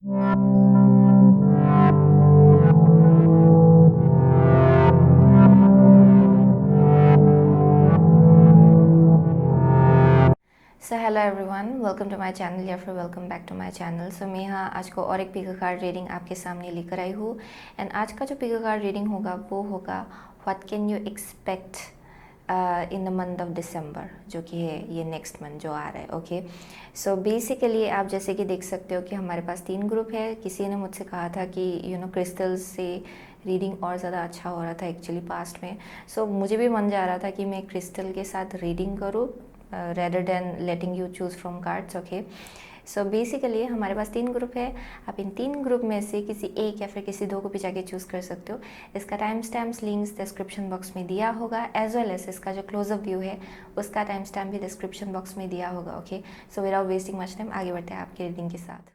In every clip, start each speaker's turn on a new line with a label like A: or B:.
A: So hello everyone, welcome to my channel या फिर welcome back to my channel. So मैं यहाँ आज को और एक पिको कार्ड रीडिंग आपके सामने लेकर आई हूँ। एंड आज का जो पिको कार्ड रीडिंग होगा वो होगा what can you expect in the month of दिसंबर, जो कि है ये नेक्स्ट मंथ जो आ रहा है। ओके, सो बेसिकली आप जैसे कि देख सकते हो कि हमारे पास 3 ग्रुप है। किसी ने मुझसे कहा था कि क्रिस्टल्स से रीडिंग और ज़्यादा अच्छा हो रहा था एक्चुअली पास्ट में। सो मुझे भी मन जा रहा था कि मैं क्रिस्टल के साथ रीडिंग करूँ rather than letting you choose from cards. Okay, so basically हमारे पास 3 ग्रुप है। आप इन 3 ग्रुप में से किसी एक या फिर किसी 2 को भी जाके चूज़ कर सकते हो। इसका time stamps links description box में दिया होगा, एज वेल एज इसका जो क्लोजअप व्यू है उसका टाइम स्टैम्प भी डिस्क्रिप्शन बॉक्स में दिया होगा। Okay, so without wasting much time आगे बढ़ते हैं आपके रीडिंग के साथ।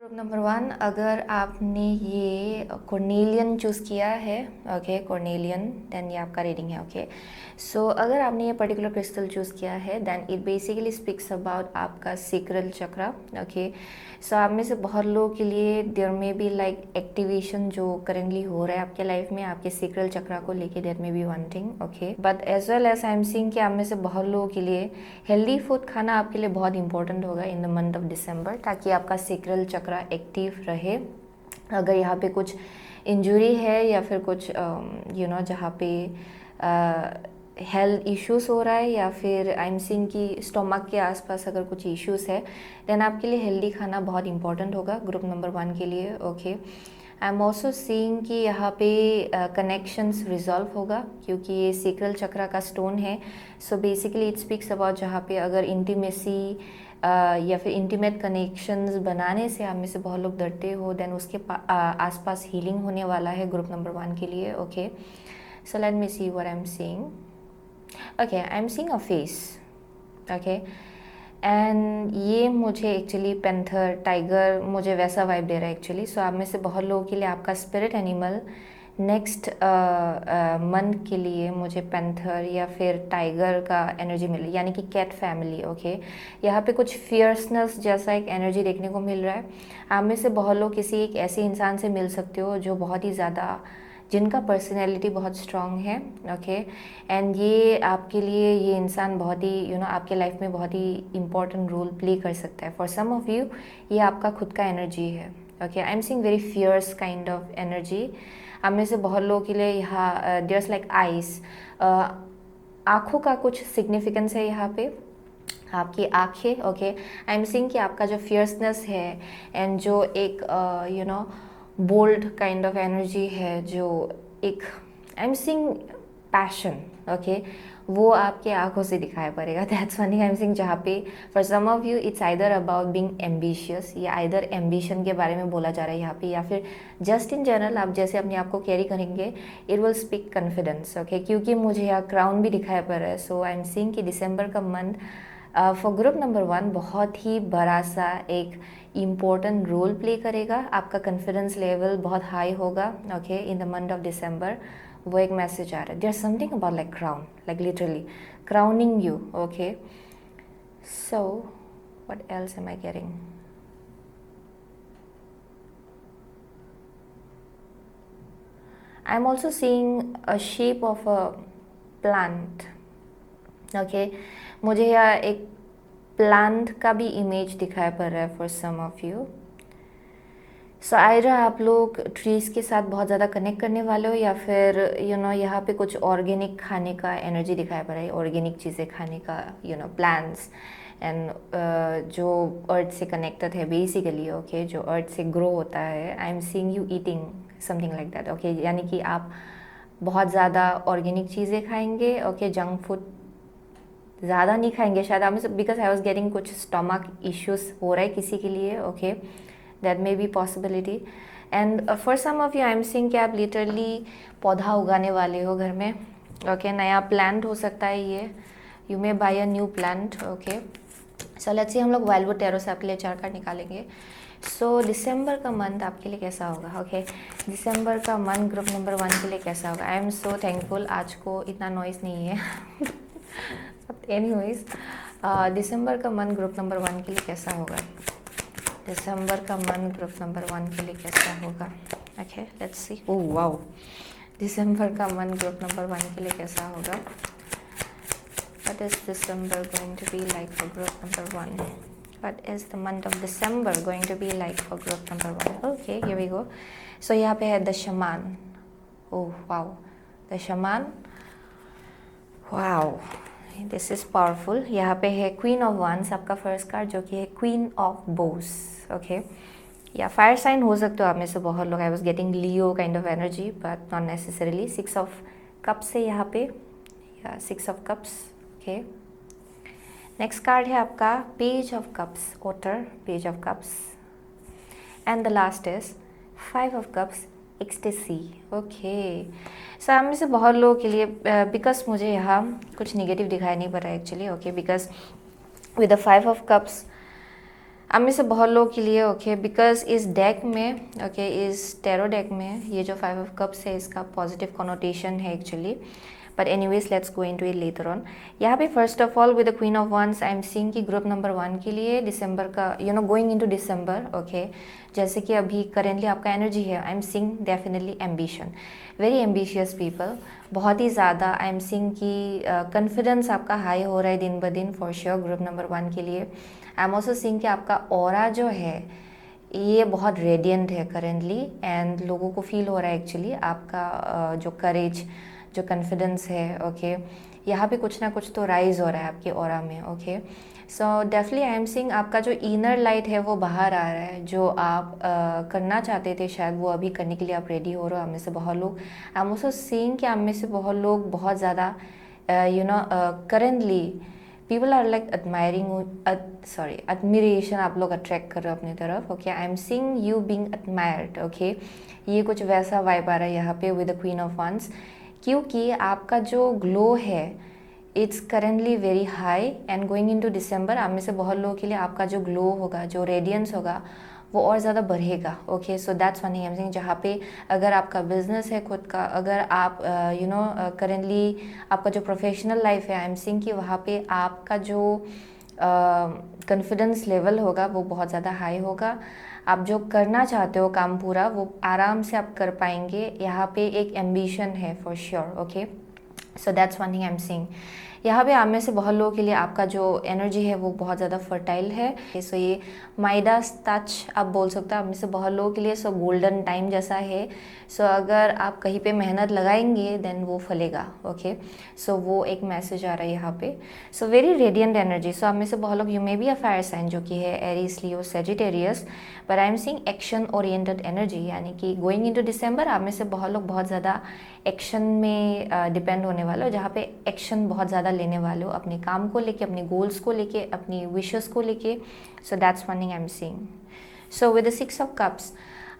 A: ग्रुप नंबर 1, अगर आपने ये कॉर्नेलियन चूज़ किया है, ओके कॉर्नेलियन, देन ये आपका रीडिंग है। ओके, सो अगर आपने ये पर्टिकुलर क्रिस्टल चूज़ किया है then it basically speaks about आपका सेक्रल चक्रा। ओके, सो आप में से बहुत लोगों के लिए there may be like activation जो करेंटली हो रहा है आपके लाइफ में, आपके सेक्रल चक्रा को लेके there may be one thing. Okay, but as well as I am seeing कि आप में से बहुत लोगों के लिए हेल्दी फूड खाना आपके लिए बहुत इंपॉर्टेंट होगा इन द मंथ ऑफ दिसंबर, ताकि आपका सेक्रल चक्रा एक्टिव रहे। अगर यहाँ पे कुछ इंजरी है या फिर कुछ जहाँ पे हेल्थ इश्यूज़ हो रहा है या फिर आई एम सीइंग कि स्टोमक के आसपास अगर कुछ इश्यूज़ है देन आपके लिए हेल्दी खाना बहुत इंपॉर्टेंट होगा ग्रुप नंबर 1 के लिए। Okay, I am also seeing कि यहाँ पे कनेक्शंस रिजॉल्व होगा क्योंकि ये सेक्रल चक्रा का स्टोन है। So basically it speaks about जहाँ पे अगर इंटीमेसी या फिर इंटीमेट कनेक्शंस बनाने से आप में से बहुत लोग डरते हो देन उसके आसपास हीलिंग होने वाला है ग्रुप नंबर 1 के लिए। Okay, so let me see what I am seeing. Okay, I am seeing a face. Okay, and ये मुझे एक्चुअली पैंथर टाइगर मुझे वैसा वाइब दे रहा है एक्चुअली। सो आप में से बहुत लोगों के लिए आपका स्पिरिट एनिमल नेक्स्ट मंथ के लिए मुझे पैंथर या फिर टाइगर का एनर्जी मिल रही है, यानी कि कैट फैमिली। ओके, यहाँ पे कुछ फियर्सनेस जैसा एक एनर्जी देखने को मिल रहा है। आप में से बहुत लोग किसी एक ऐसे इंसान से मिल सकते हो जो बहुत ही ज़्यादा, जिनका पर्सनैलिटी बहुत स्ट्रॉन्ग है। ओके, एंड ये आपके लिए ये इंसान बहुत ही आपके लाइफ में बहुत ही इंपॉर्टेंट रोल प्ले कर सकता है। फॉर सम ऑफ यू ये आपका खुद का एनर्जी है। Okay, I am seeing very fierce kind of energy. आप में से बहुत लोगों के लिए यहाँ देयर्स लाइक आइस, आँखों का कुछ सिग्निफिकेंस है यहाँ पे, आपकी आँखें। ओके, आई एम सीइंग कि आपका जो फियर्सनेस है एंड जो एक बोल्ड काइंड ऑफ एनर्जी है, जो एक I am seeing passion. Okay, वो आपके आंखों से दिखाई पड़ेगा। That's one thing I am seeing, जहाँ पे for some of you it's either about being ambitious, या आइदर एम्बिशन के बारे में बोला जा रहा है यहाँ पे, या फिर जस्ट इन जनरल आप जैसे अपने आप को कैरी करेंगे it will speak confidence. Okay, क्योंकि मुझे यहाँ क्राउन भी दिखाई पड़ रहा है। सो आई एम सीइंग कि दिसंबर का मंथ फॉर ग्रुप नंबर 1 बहुत ही बड़ा सा एक इम्पोर्टेंट रोल प्ले करेगा। आपका कॉन्फिडेंस लेवल बहुत हाई होगा। Okay, in the month of December वो एक मैसेज आ रहा है, there something about like crown, like literally crowning you. Okay, so what else am I getting? I am also seeing a shape of a plant. Okay, मुझे यहाँ एक plant का भी इमेज दिखाई पड़ रहा है for some of you. So either आप लोग ट्रीज़ के साथ बहुत ज़्यादा कनेक्ट करने वाले हो, या फिर यहाँ पे कुछ ऑर्गेनिक खाने का एनर्जी दिखाई पड़ रहा है, ऑर्गेनिक चीज़ें खाने का, प्लांट्स एंड जो अर्थ से कनेक्टेड है बेसिकली। ओके, जो अर्थ से ग्रो होता है। I am seeing you eating something like that. Okay, यानी कि आप बहुत ज़्यादा ऑर्गेनिक चीज़ें खाएंगे। ओके, जंक फूड ज़्यादा नहीं खाएंगे शायद आप में, बिकॉज आई वॉज गेटिंग कुछ स्टमक इश्यूज हो रहा है किसी के लिए। Okay, that may be possibility. And for some of you I am seeing कि आप लिटरली पौधा उगाने वाले हो घर में। ओके, नया प्लांट हो सकता है ये, you may buy a new plant. Okay, so let's see हम लोग वाइल्ड वुड टैरो से आपके लिए 4 कार्ड निकालेंगे। सो दिसंबर का मंथ आपके लिए कैसा होगा? ओके, दिसंबर का मंथ ग्रुप नंबर 1 के लिए कैसा होगा? आई एम सो थैंकफुल, आज को इतना नॉइस नहीं है। एनीवेज, दिसंबर का मंथ ग्रुप नंबर 1 के लिए कैसा होगा? दिसंबर का मंथ ग्रुप नंबर 1 के लिए कैसा होगा? Okay, let's see. Oh wow, December का मंथ ग्रुप नंबर 1 के लिए कैसा होगा? What is December going to be like for group number 1? What is the month of December going to be like for group number 1? Okay, here we go. So यहाँ पे है the shaman. Oh wow, the shaman, wow, this is powerful. यहाँ पे है queen of wands, आपका first card, जो कि है क्वीन ऑफ बोस। ओके, या फायर साइन हो सकते हो आप में से बहुत लोग। I was getting Leo kind of energy but not necessarily. 6 of cups है यहाँ पे, या 6 of cups. Okay, next card है आपका page of cups, Otter, page of cups, and the last is 5 of cups, ecstasy. Okay, so हम में से बहुत लोगों के लिए, बिकॉज मुझे यहाँ कुछ निगेटिव दिखाई नहीं पड़ रहा है actually. Okay, because with the 5 of cups हम में से बहुत लोगों के लिए, ओके, बिकॉज इस डेक में, ओके, इस टैरो डेक में ये जो 5 ऑफ कप्स है इसका पॉजिटिव कॉनोटेशन है actually. But anyways let's go into it later on. यहाँ पे first of all with the queen of wands I am seeing कि ग्रुप नंबर 1 के लिए दिसंबर का, गोइंग इनटू दिसंबर, ओके, जैसे कि अभी करेंटली आपका एनर्जी है, I am seeing definitely ambition, very ambitious people, बहुत ही ज़्यादा। आई एम सीइंग कि कॉन्फिडेंस आपका हाई हो रहा है दिन ब दिन फॉर श्योर ग्रुप नंबर 1 के लिए। आई एम ऑल्सो सीइंग कि आपका ऑरा जो है ये बहुत रेडियंट है करेंटली, एंड लोगों को फील हो रहा है एक्चुअली आपका जो करेज, जो कॉन्फिडेंस है, ओके, यहाँ पे कुछ ना कुछ तो राइज हो रहा है आपके ऑरा में। Okay, so definitely I am seeing आपका जो इनर लाइट है वो बाहर आ रहा है, जो आप करना चाहते थे शायद वो अभी करने के लिए आप रेडी हो रहे हो। आप में से बहुत लोग, आई एम ऑल्सो सीइंग कि आप में से बहुत लोग बहुत ज़्यादा currently people are like admiration आप लोग अट्रैक्ट कर रहे हो अपनी तरफ। Okay, I am seeing you being admired. Okay, ये कुछ वैसा वाइब आ रहा है यहाँ पे with the queen of wands, क्योंकि आपका जो ग्लो है it's currently very high, and going into December आप में से बहुत लोगों के लिए आपका जो ग्लो होगा, जो रेडियंस होगा वो और ज़्यादा बढ़ेगा। Okay, so that's one thing I am saying. जहाँ पे अगर आपका बिजनेस है खुद का, अगर आप करेंटली आपका जो प्रोफेशनल लाइफ है, आई एम सेइंग कि वहाँ पे आपका जो कॉन्फिडेंस लेवल होगा वो बहुत ज़्यादा हाई होगा। आप जो करना चाहते हो काम पूरा वो आराम से आप कर पाएंगे। यहाँ पे एक एम्बिशन है for sure. Okay, so that's one thing I am seeing. यहाँ पे आप में से बहुत लोगों के लिए आपका जो एनर्जी है वो बहुत ज़्यादा फर्टाइल है। सो ये माइडास टच आप बोल सकते हो आप में से बहुत लोगों के लिए। सो गोल्डन टाइम जैसा है। सो अगर आप कहीं पे मेहनत लगाएंगे देन वो फलेगा। ओके, सो वो एक मैसेज आ रहा है यहाँ पे। So very radiant energy. So आप में से बहुत लोग, you may be a fire sign जो कि है Aries, Leo, Sagittarius, but I am seeing action oriented energy, यानी कि गोइंग इनटू दिसंबर आप में से बहुत लोग बहुत ज़्यादा एक्शन में डिपेंड होने वाले हो, जहाँ पे एक्शन बहुत ज़्यादा लेने वाले हो अपने काम को लेके, अपने गोल्स को लेके, अपनी विशेस को लेके। So that's one thing I am seeing. So with the 6 of cups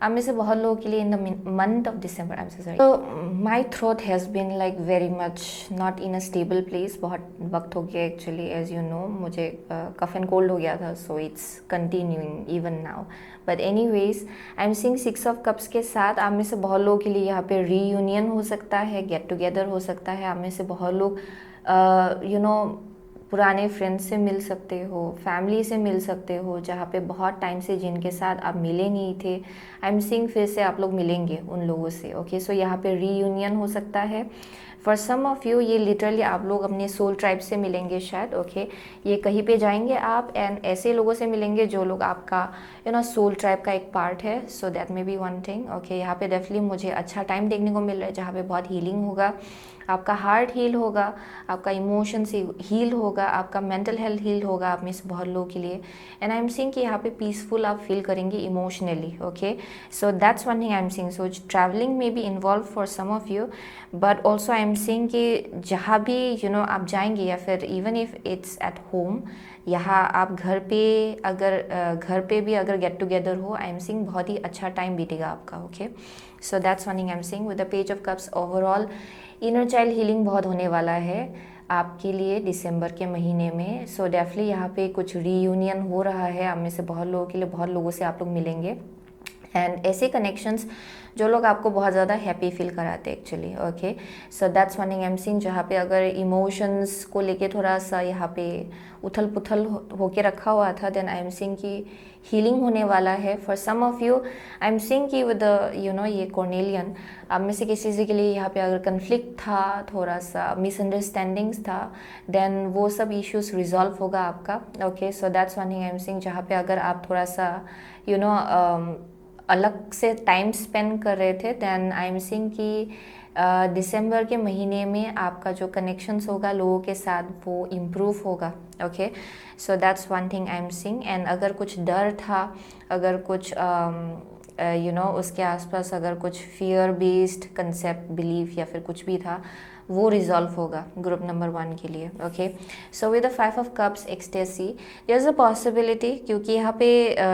A: आप में से बहुत लोगों के लिए in the month of December, I am so sorry, तो my throat has been like very much not in a stable place. बहुत वक्त हो गया एक्चुअली, एज यू नो मुझे कफ एंड कोल्ड हो गया था, so it's continuing even now. But any ways I am seeing 6 of cups के साथ आप में से बहुत लोगों के लिए यहाँ पे रीयूनियन हो सकता है, गेट टुगेदर हो सकता है। आप में से बहुत लोग पुराने फ्रेंड्स से मिल सकते हो, फैमिली से मिल सकते हो, जहाँ पे बहुत टाइम से जिनके साथ आप मिले नहीं थे, आई एम सीइंग फिर से आप लोग मिलेंगे उन लोगों से। ओके, सो यहाँ पे रीयूनियन हो सकता है फॉर सम ऑफ यू। ये लिटरली आप लोग अपने सोल ट्राइब से मिलेंगे शायद। ओके, ये कहीं पे जाएंगे आप एंड ऐसे लोगों से मिलेंगे जो लोग आपका सोल ट्राइब का एक पार्ट है। So that may be one thing. Okay, यहाँ पे डेफिनेटली मुझे अच्छा टाइम देखने को मिल रहा है जहाँ पे बहुत हीलिंग होगा, आपका हार्ट हील होगा, आपका इमोशंस हील होगा, आपका मेंटल हेल्थ हील होगा आप में से बहुत लोगों के लिए। एंड आई एम सीइंग कि यहाँ पे पीसफुल आप फील करेंगे emotionally. Okay, so that's one thing I am seeing. So travelling में be involve for some of you, but also I am seeing कि जहाँ भी आप जाएंगे, या फिर even if it's at home, यहाँ आप घर पे भी अगर गेट टुगेदर हो, आई एम सीइंग बहुत ही अच्छा टाइम बीतेगा आपका। Okay, so that's one thing I am seeing. With the page of cups overall inner child healing बहुत होने वाला है आपके लिए दिसंबर के महीने में। सो डेफिनेटली यहाँ पे कुछ रीयूनियन हो रहा है आप में से बहुत लोगों के लिए, बहुत लोगों से आप लोग मिलेंगे। एंड ऐसे कनेक्शंस जो लोग आपको बहुत ज़्यादा हैप्पी फील कराते हैं actually, okay. So that's one thing I am seeing, जहाँ पे अगर इमोशंस को लेके थोड़ा सा यहाँ पे उथल पुथल होके रखा हुआ था, देन आई एम सीइंग कि हीलिंग होने वाला है for some of you. I am seeing कि विद यू नो ये कॉर्नेलियन, आप में से किसी के लिए यहाँ पे अगर कन्फ्लिक्ट था, थोड़ा सा मिसअंडरस्टैंडिंग्स था, देन वो सब इश्यूज रिजॉल्व होगा आपका, okay. So that's one thing I am seeing, जहाँ पे अगर आप थोड़ा सा यू नो अलग से टाइम स्पेंड कर रहे थे, देन आई एम सीइंग कि दिसंबर के महीने में आपका जो कनेक्शंस होगा लोगों के साथ वो इम्प्रूव होगा, okay. So that's one thing I am seeing. And अगर कुछ डर था, अगर कुछ यू नो उसके आसपास अगर कुछ फियर बेस्ड कंसेप्ट बिलीफ या फिर कुछ भी था, वो रिजॉल्व होगा ग्रुप नंबर 1 के लिए, okay. So with the 5 of cups ecstasy, there is a possibility, क्योंकि यहाँ पे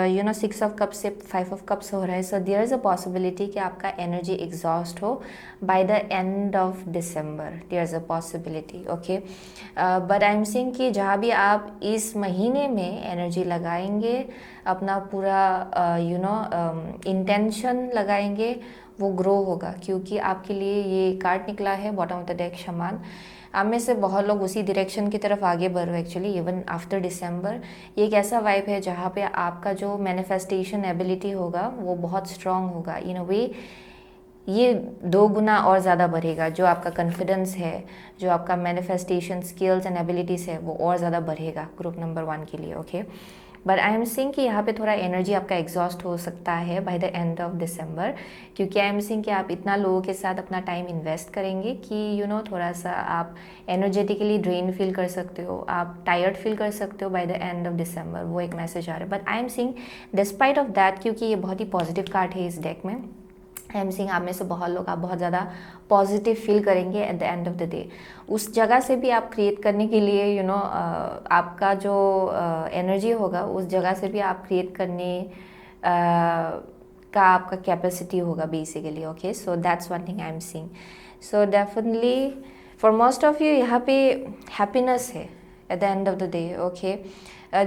A: यू नो 6 ऑफ कप्स से 5 ऑफ कप्स हो रहा है, so there is a possibility कि आपका एनर्जी एग्जॉस्ट हो by the end of December, there is a possibility, okay. But I am saying कि जहाँ भी आप इस महीने में एनर्जी लगाएंगे, अपना पूरा यू नो इंटेंशन लगाएंगे, वो ग्रो होगा, क्योंकि आपके लिए ये कार्ड निकला है बॉटम ऑफ द डेक शमान। आप में से बहुत लोग उसी डायरेक्शन की तरफ आगे बढ़ रहे हो एक्चुअली, इवन आफ्टर दिसंबर। ये एक ऐसा वाइब है जहाँ पे आपका जो मैनिफेस्टेशन एबिलिटी होगा वो बहुत स्ट्रांग होगा, इन अ वे ये 2 गुना और ज़्यादा बढ़ेगा। जो आपका कॉन्फिडेंस है, जो आपका मैनिफेस्टेशन स्किल्स एंड एबिलिटीज़ है, वो और ज़्यादा बढ़ेगा ग्रुप नंबर 1 के लिए, okay. But I am seeing कि यहाँ पे थोड़ा एनर्जी आपका एग्जॉस्ट हो सकता है बाय द एंड ऑफ दिसंबर, क्योंकि आई एम सीइंग कि आप इतना लोगों के साथ अपना टाइम इन्वेस्ट करेंगे कि यू नो थोड़ा सा आप एनर्जेटिकली ड्रेन फील कर सकते हो, आप टायर्ड फील कर सकते हो by the end of December, वो एक मैसेज आ रहा है। But I am seeing despite of that, क्योंकि ये बहुत ही पॉजिटिव कार्ड है इस डेक में, आई एम सीइंग आप में से बहुत लोग आप बहुत ज़्यादा पॉजिटिव फील करेंगे eight the end of the day. उस जगह से भी आप क्रिएट करने के लिए यू नो आपका जो एनर्जी होगा, उस जगह से भी आप क्रिएट करने का आपका कैपेसिटी होगा basically, okay. So that's one thing I am seeing. So definitely for most of you यहाँ पे हैप्पीनेस है at the end of the day, okay.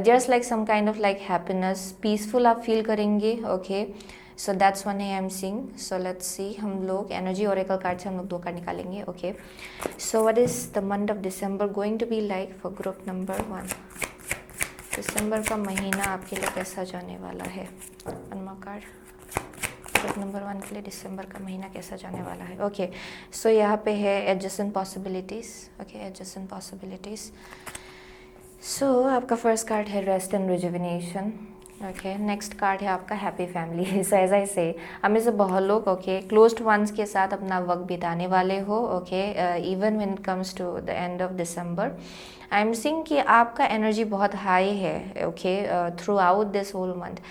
A: Just like some kind of like happiness, peaceful आप feel करेंगे, okay. So that's one I am seeing. So let's see, हम लोग energy Oracle card से हम लोग 2 कार्ड निकालेंगे, okay. So what is the month of December going to be like for group number 1? दिसंबर का महीना आपके लिए कैसा जाने वाला है? One more card, group number 1 के लिए दिसंबर का महीना कैसा जाने वाला है, ओके। सो यहाँ पे है adjustment possibilities, okay, adjustment possibilities. So आपका फर्स्ट कार्ड है rest and rejuvenation, okay. Next card है आपका happy family. So as I say हमें से बहुत लोग, ओके, क्लोज्ड वंस के साथ अपना वक्त बिताने वाले हो, okay, even when it comes to the end of December. I am seeing कि आपका एनर्जी बहुत हाई है, okay, throughout this whole month.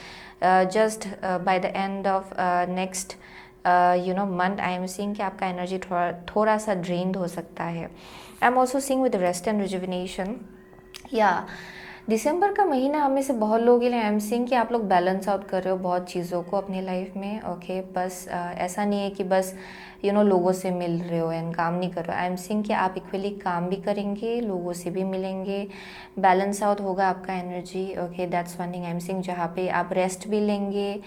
A: Just by the end of next you know month, I am seeing कि आपका energy थोड़ा सा drained हो सकता है। I am also seeing with rest and rejuvenation, या दिसंबर का महीना हमें से बहुत लोगों के लिए आई एम सीइंग कि आप लोग बैलेंस आउट कर रहे हो बहुत चीज़ों को अपनी लाइफ में, ओके। बस ऐसा नहीं है कि बस यू नो लोगों से मिल रहे हो एंड काम नहीं कर रहे हो। आई एम सीइंग कि आप इक्वली काम भी करेंगे, लोगों से भी मिलेंगे, बैलेंस आउट होगा आपका energy, okay. That's one thing I am seeing, जहाँ पे आप रेस्ट भी लेंगे,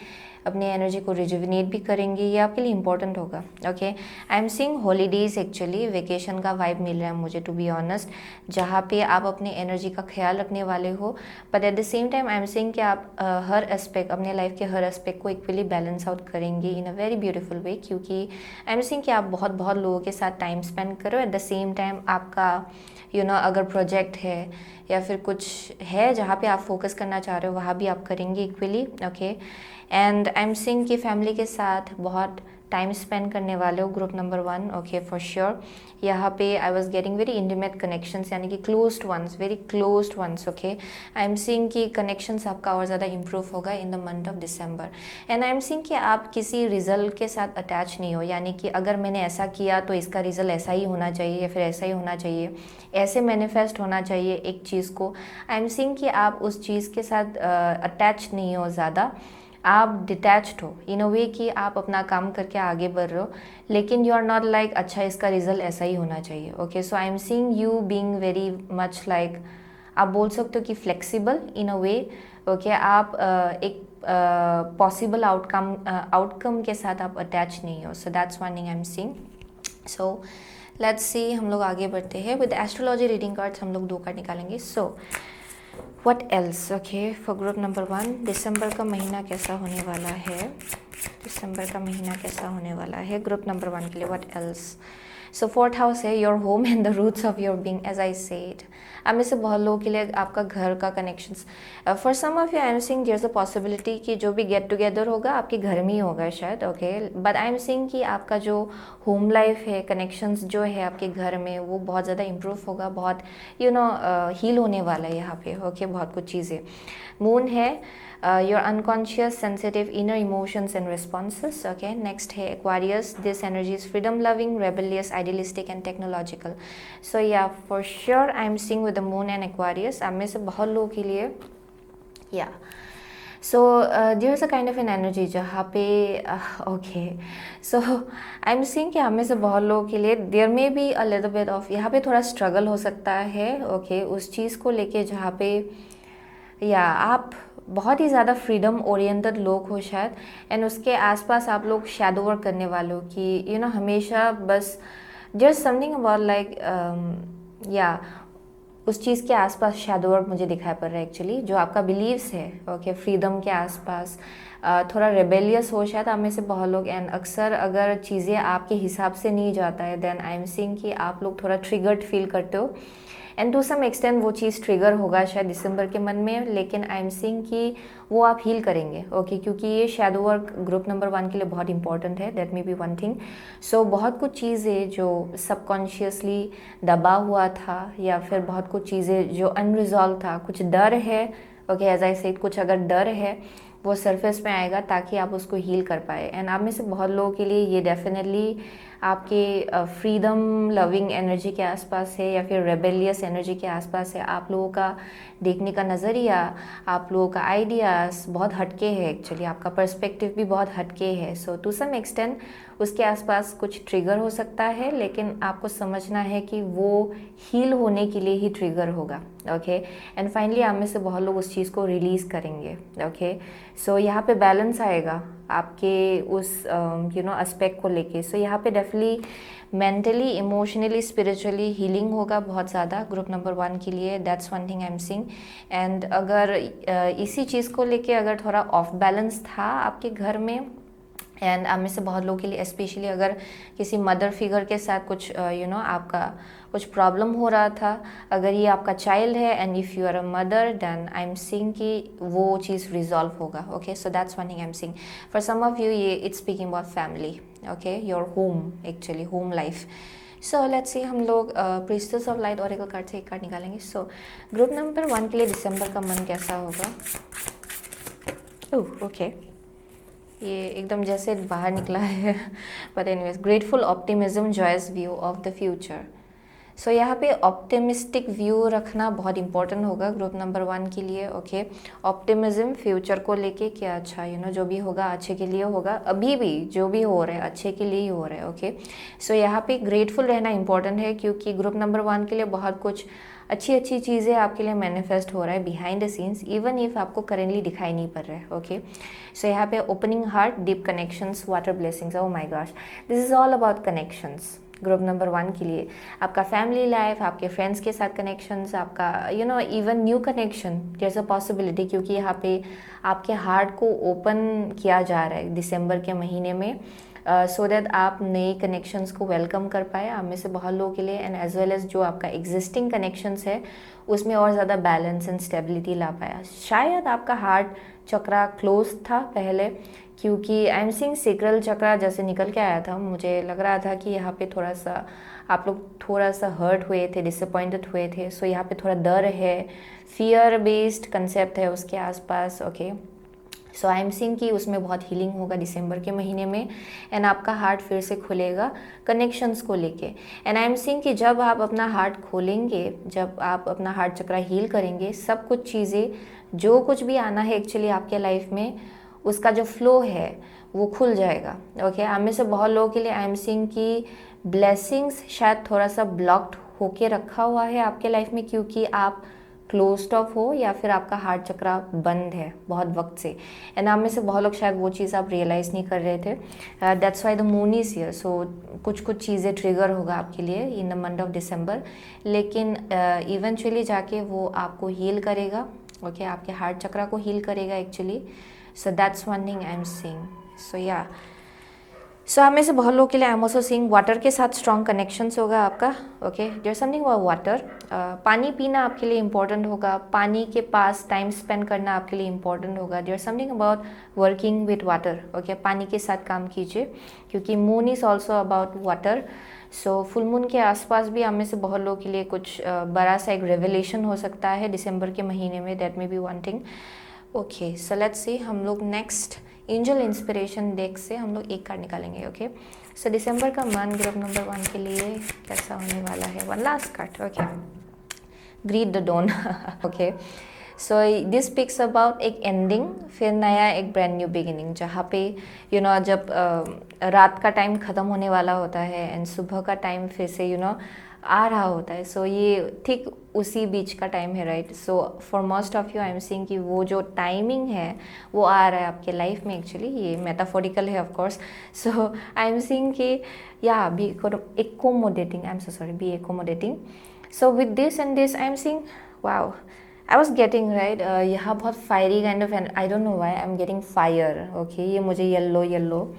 A: अपनी एनर्जी को रिजुविनेट भी करेंगे, ये आपके लिए इंपॉर्टेंट होगा, okay. I am seeing holidays, actually vacation का वाइब मिल रहा है मुझे, टू बी ऑनेस्ट, जहाँ पे आप अपनी एनर्जी का ख्याल रखने वाले हो। But at the same time I am seeing कि आप हर एस्पेक्ट, अपने लाइफ के हर एस्पेक्ट को इक्वली बैलेंस आउट करेंगे इन अ वेरी ब्यूटीफुल वे, क्योंकि आई एम सीइंग कि आप बहुत बहुत लोगों के साथ टाइम स्पेंड करो। एट द सेम टाइम आपका यू नो अगर प्रोजेक्ट है या फिर कुछ है जहाँ पे आप फोकस करना चाह रहे हो, वहाँ भी आप करेंगे equally, okay. And I am seeing कि फैमिली के साथ बहुत टाइम स्पेंड करने वाले हो group number 1, okay, for sure. यहाँ पे आई was getting very intimate connections, यानी कि closed ones, very closed ones, okay. I am seeing कि कनेक्शंस आपका और ज़्यादा इंप्रूव होगा in the month of December. And I am seeing कि आप किसी रिजल्ट के साथ अटैच नहीं हो, यानी कि अगर मैंने ऐसा किया तो इसका रिजल्ट ऐसा ही होना चाहिए या फिर ऐसा ही होना चाहिए, ऐसे मैनिफेस्ट होना चाहिए एक चीज़ को। आई एम सीइंग कि आप उस चीज़ के साथ अटैच नहीं हो ज़्यादा, आप डिटैच्ड हो इन अ वे कि आप अपना काम करके आगे बढ़ रहे हो, लेकिन यू आर नॉट लाइक अच्छा इसका रिजल्ट ऐसा ही होना चाहिए, okay. So I am seeing you being very much like, आप बोल सकते हो कि flexible in a way, okay आप एक पॉसिबल आउटकम के साथ आप अटैच नहीं हो. So that's one thing I am seeing. So let's see, हम लोग आगे बढ़ते हैं विद एस्ट्रोलॉजी रीडिंग कार्ड्स. हम लोग 2 कार्ड निकालेंगे. सो what else, okay, for group number 1 दिसंबर का महीना कैसा होने वाला है. दिसंबर का महीना कैसा होने वाला है ग्रुप नंबर 1 के लिए. What else. So 4th house है your home and the roots of your being. As I said, आप में से बहुत लोगों के लिए आपका घर का connections, for some of you I am seeing there is a possibility कि जो भी गेट टुगेदर होगा आपके घर में ही होगा शायद. Okay, but I am seeing कि आपका जो होम लाइफ है, कनेक्शंस जो है आपके घर में, वो बहुत ज़्यादा इम्प्रूव होगा. बहुत हील होने वाला है यहाँ पे. ओके, बहुत कुछ चीज़ें. मून है your unconscious sensitive inner emotions and responses. Okay, next है Aquarius. This energy is freedom loving, rebellious, idealistic and technological. So yeah, for sure I am seeing with the moon and Aquarius. आप में से बहुत लोगों के लिए so there's a kind of an energy जहाँ पे okay, so I'm seeing कि हमें से बहुत लोगों के लिए there may be a little bit of, यहाँ पे थोड़ा struggle हो सकता है. okay, उस चीज़ को लेके जहाँ पे आप बहुत ही ज़्यादा फ्रीडम ओरिएंटेड लोग हो शायद, एंड उसके आसपास आप लोग शैडो वर्क करने वाले हो कि हमेशा बस जस्ट समथिंग अबाउट लाइक उस चीज़ के आसपास शैडो वर्क मुझे दिखाई पड़ रहा है एक्चुअली, जो आपका बिलीव्स है. ओके, फ्रीडम के आसपास थोड़ा रेबेलियस हो शायद आप में से बहुत लोग. एंड अक्सर अगर चीज़ें आपके हिसाब से नहीं जाता है देन आई एम सीइंग कि आप लोग थोड़ा ट्रिगर्ड फील करते हो. एंड टू सम एक्सटेंट वो चीज़ ट्रिगर होगा शायद दिसंबर के मन में, लेकिन आई एम सीइंग कि वो आप हील करेंगे. ओके, क्योंकि ये शैडो वर्क ग्रुप नंबर 1 के लिए बहुत इंपॉर्टेंट है. That may be one thing. So बहुत कुछ चीज़ें जो सबकॉन्शियसली दबा हुआ था, या फिर बहुत कुछ चीज़ें जो अनरिजॉल्व था, कुछ डर है. ओके, एज आई सेड, कुछ अगर डर है वो सरफेस में आएगा ताकि आप उसको हील कर पाए. एंड आप में से बहुत लोगों के लिए ये डेफिनेटली आपके फ्रीडम लविंग एनर्जी के आसपास है, या फिर रेबेलियस एनर्जी के आसपास है. आप लोगों का देखने का नज़रिया, आप लोगों का आइडियाज़ बहुत हटके है एक्चुअली. आपका पर्सपेक्टिव भी बहुत हटके है. सो टू सम एक्सटेंट उसके आसपास कुछ ट्रिगर हो सकता है, लेकिन आपको समझना है कि वो हील होने के लिए ही ट्रिगर होगा. ओके, एंड फाइनली आप में से बहुत लोग उस चीज़ को रिलीज़ करेंगे. ओके, सो यहाँ पे बैलेंस आएगा आपके उस एस्पेक्ट को लेके. सो यहाँ पे definitely mentally, emotionally, spiritually healing होगा बहुत ज़्यादा ग्रुप नंबर 1 के लिए. That's one thing I am seeing. And अगर इसी चीज़ को लेके अगर थोड़ा ऑफ बैलेंस था आपके घर में, एंड आप में से बहुत लोगों के लिए स्पेशली अगर किसी मदर फिगर के साथ कुछ आपका कुछ प्रॉब्लम हो रहा था, अगर ये आपका चाइल्ड है and if you are a mother, then I am seeing कि वो चीज़ रिजॉल्व होगा. Okay, so that's one thing I am seeing. For some of you ये it's speaking about family. Okay, your home, actually home life. So let's see, हम लोग priestess of light oracle card से एक card निकालेंगे. सो group number 1 के लिए दिसंबर का मन कैसा होगा. ओह, ओके, ये एकदम जैसे बाहर निकला है. But anyways, grateful, optimism, joyous view of the future. So यहाँ पे ऑप्टिमिस्टिक व्यू रखना बहुत इंपॉर्टेंट होगा ग्रुप नंबर 1 के लिए. ओके, ऑप्टिमिज्म फ्यूचर को लेके कि अच्छा जो भी होगा अच्छे के लिए होगा. अभी भी जो भी हो रहा है अच्छे के लिए ही हो रहा है. ओके, सो यहाँ पे ग्रेटफुल रहना इंपॉर्टेंट है, क्योंकि ग्रुप नंबर 1 के लिए बहुत कुछ अच्छी चीज़ें आपके लिए मैनिफेस्ट हो रहा है behind the scenes, even if आपको करेंटली दिखाई नहीं पड़ रहा है. ओके, सो यहाँ पे opening heart, deep connections, water blessings. Oh my gosh, this is all about connections group number 1 के लिए. आपका फैमिली लाइफ, आपके फ्रेंड्स के साथ कनेक्शंस, आपका even new connection, there is a possibility, क्योंकि यहाँ पे आपके हार्ट को ओपन किया जा रहा है दिसंबर के महीने में, सो दैट आप नए कनेक्शंस को वेलकम कर पाए आप में से बहुत लोगों के लिए. एंड एज वेल एज जो आपका एग्जिस्टिंग कनेक्शंस है उसमें और ज़्यादा बैलेंस एंड स्टेबिलिटी ला पाया. शायद आपका हार्ट चक्रा क्लोज था पहले, क्योंकि आई एम सीइंग सेक्रल चक्रा जैसे निकल के आया था. मुझे लग रहा था कि यहाँ पे थोड़ा सा आप लोग थोड़ा सा हर्ट हुए थे, डिसअपॉइंटेड हुए थे. सो यहाँ पे थोड़ा डर है, फियर बेस्ड कंसेप्ट है उसके आसपास. Okay, so I am seeing कि उसमें बहुत हीलिंग होगा दिसंबर के महीने में, एंड आपका हार्ट फिर से खुलेगा कनेक्शंस को लेके. एंड आई एम सीइंग कि जब आप अपना हार्ट खोलेंगे, जब आप अपना हार्ट चक्रा हील करेंगे, सब कुछ चीज़ें जो कुछ भी आना है एक्चुअली आपके लाइफ में, उसका जो फ्लो है वो खुल जाएगा. ओके, आप में से बहुत लोगों के लिए आई एम सीइंग कि ब्लेसिंग्स शायद थोड़ा सा ब्लॉक्ड होके रखा हुआ है आपके लाइफ में, क्योंकि आप क्लोज्ड ऑफ हो या फिर आपका हार्ट चक्रा बंद है बहुत वक्त से, एंड आप में से बहुत लोग शायद वो चीज़ आप रियलाइज़ नहीं कर रहे थे. That's why the moon is here. So कुछ कुछ चीज़ें ट्रिगर होगा आपके लिए in the month of December, लेकिन इवेंचुअली जाके वो आपको हील करेगा. ओके, आपके हार्ट चक्रा को हील करेगा actually. So that's one thing I am seeing. So yeah, so आप में से बहुत लोगों के लिए I am also seeing water के साथ स्ट्रॉन्ग कनेक्शंस होगा आपका. Okay, there something about water. पानी पीना आपके लिए इंपॉर्टेंट होगा. पानी के पास टाइम स्पेंड करना आपके लिए इंपॉर्टेंट होगा. There something about working with water. Okay, पानी के साथ काम कीजिए क्योंकि moon is also about water. So full moon के आसपास भी आप में से बहुत लोगों के लिए कुछ बड़ा सा एक रेवलेशन हो सकता है दिसंबर के महीने में. That may be one thing. Okay, so let's see. हम लोग नेक्स्ट एंजल इंस्पिरेशन डेक से हम लोग एक कार्ड निकालेंगे. ओके, सो दिसंबर का मंथ ग्रुप नंबर 1 के लिए कैसा होने वाला है. One last card. Okay, greet the dawn. Okay, so this speaks about एक एंडिंग, फिर नया एक ब्रांड न्यू बिगिनिंग, जहाँ पे जब रात का टाइम ख़त्म होने वाला होता है एंड सुबह का टाइम फिर से आ रहा होता है. सो ये ठीक उसी बीच का टाइम है, right. So for most of you I am seeing कि वो जो टाइमिंग है वो आ रहा है आपके लाइफ में. एक्चुअली ये मेटाफोरिकल है of course. So I am seeing कि yeah be accommodating, I am so sorry, be accommodating. So with this and this I am seeing, wow, I was getting right. यहाँ बहुत fiery kind of, and I don't know why I am getting fire. Okay, ये मुझे yellow yellow.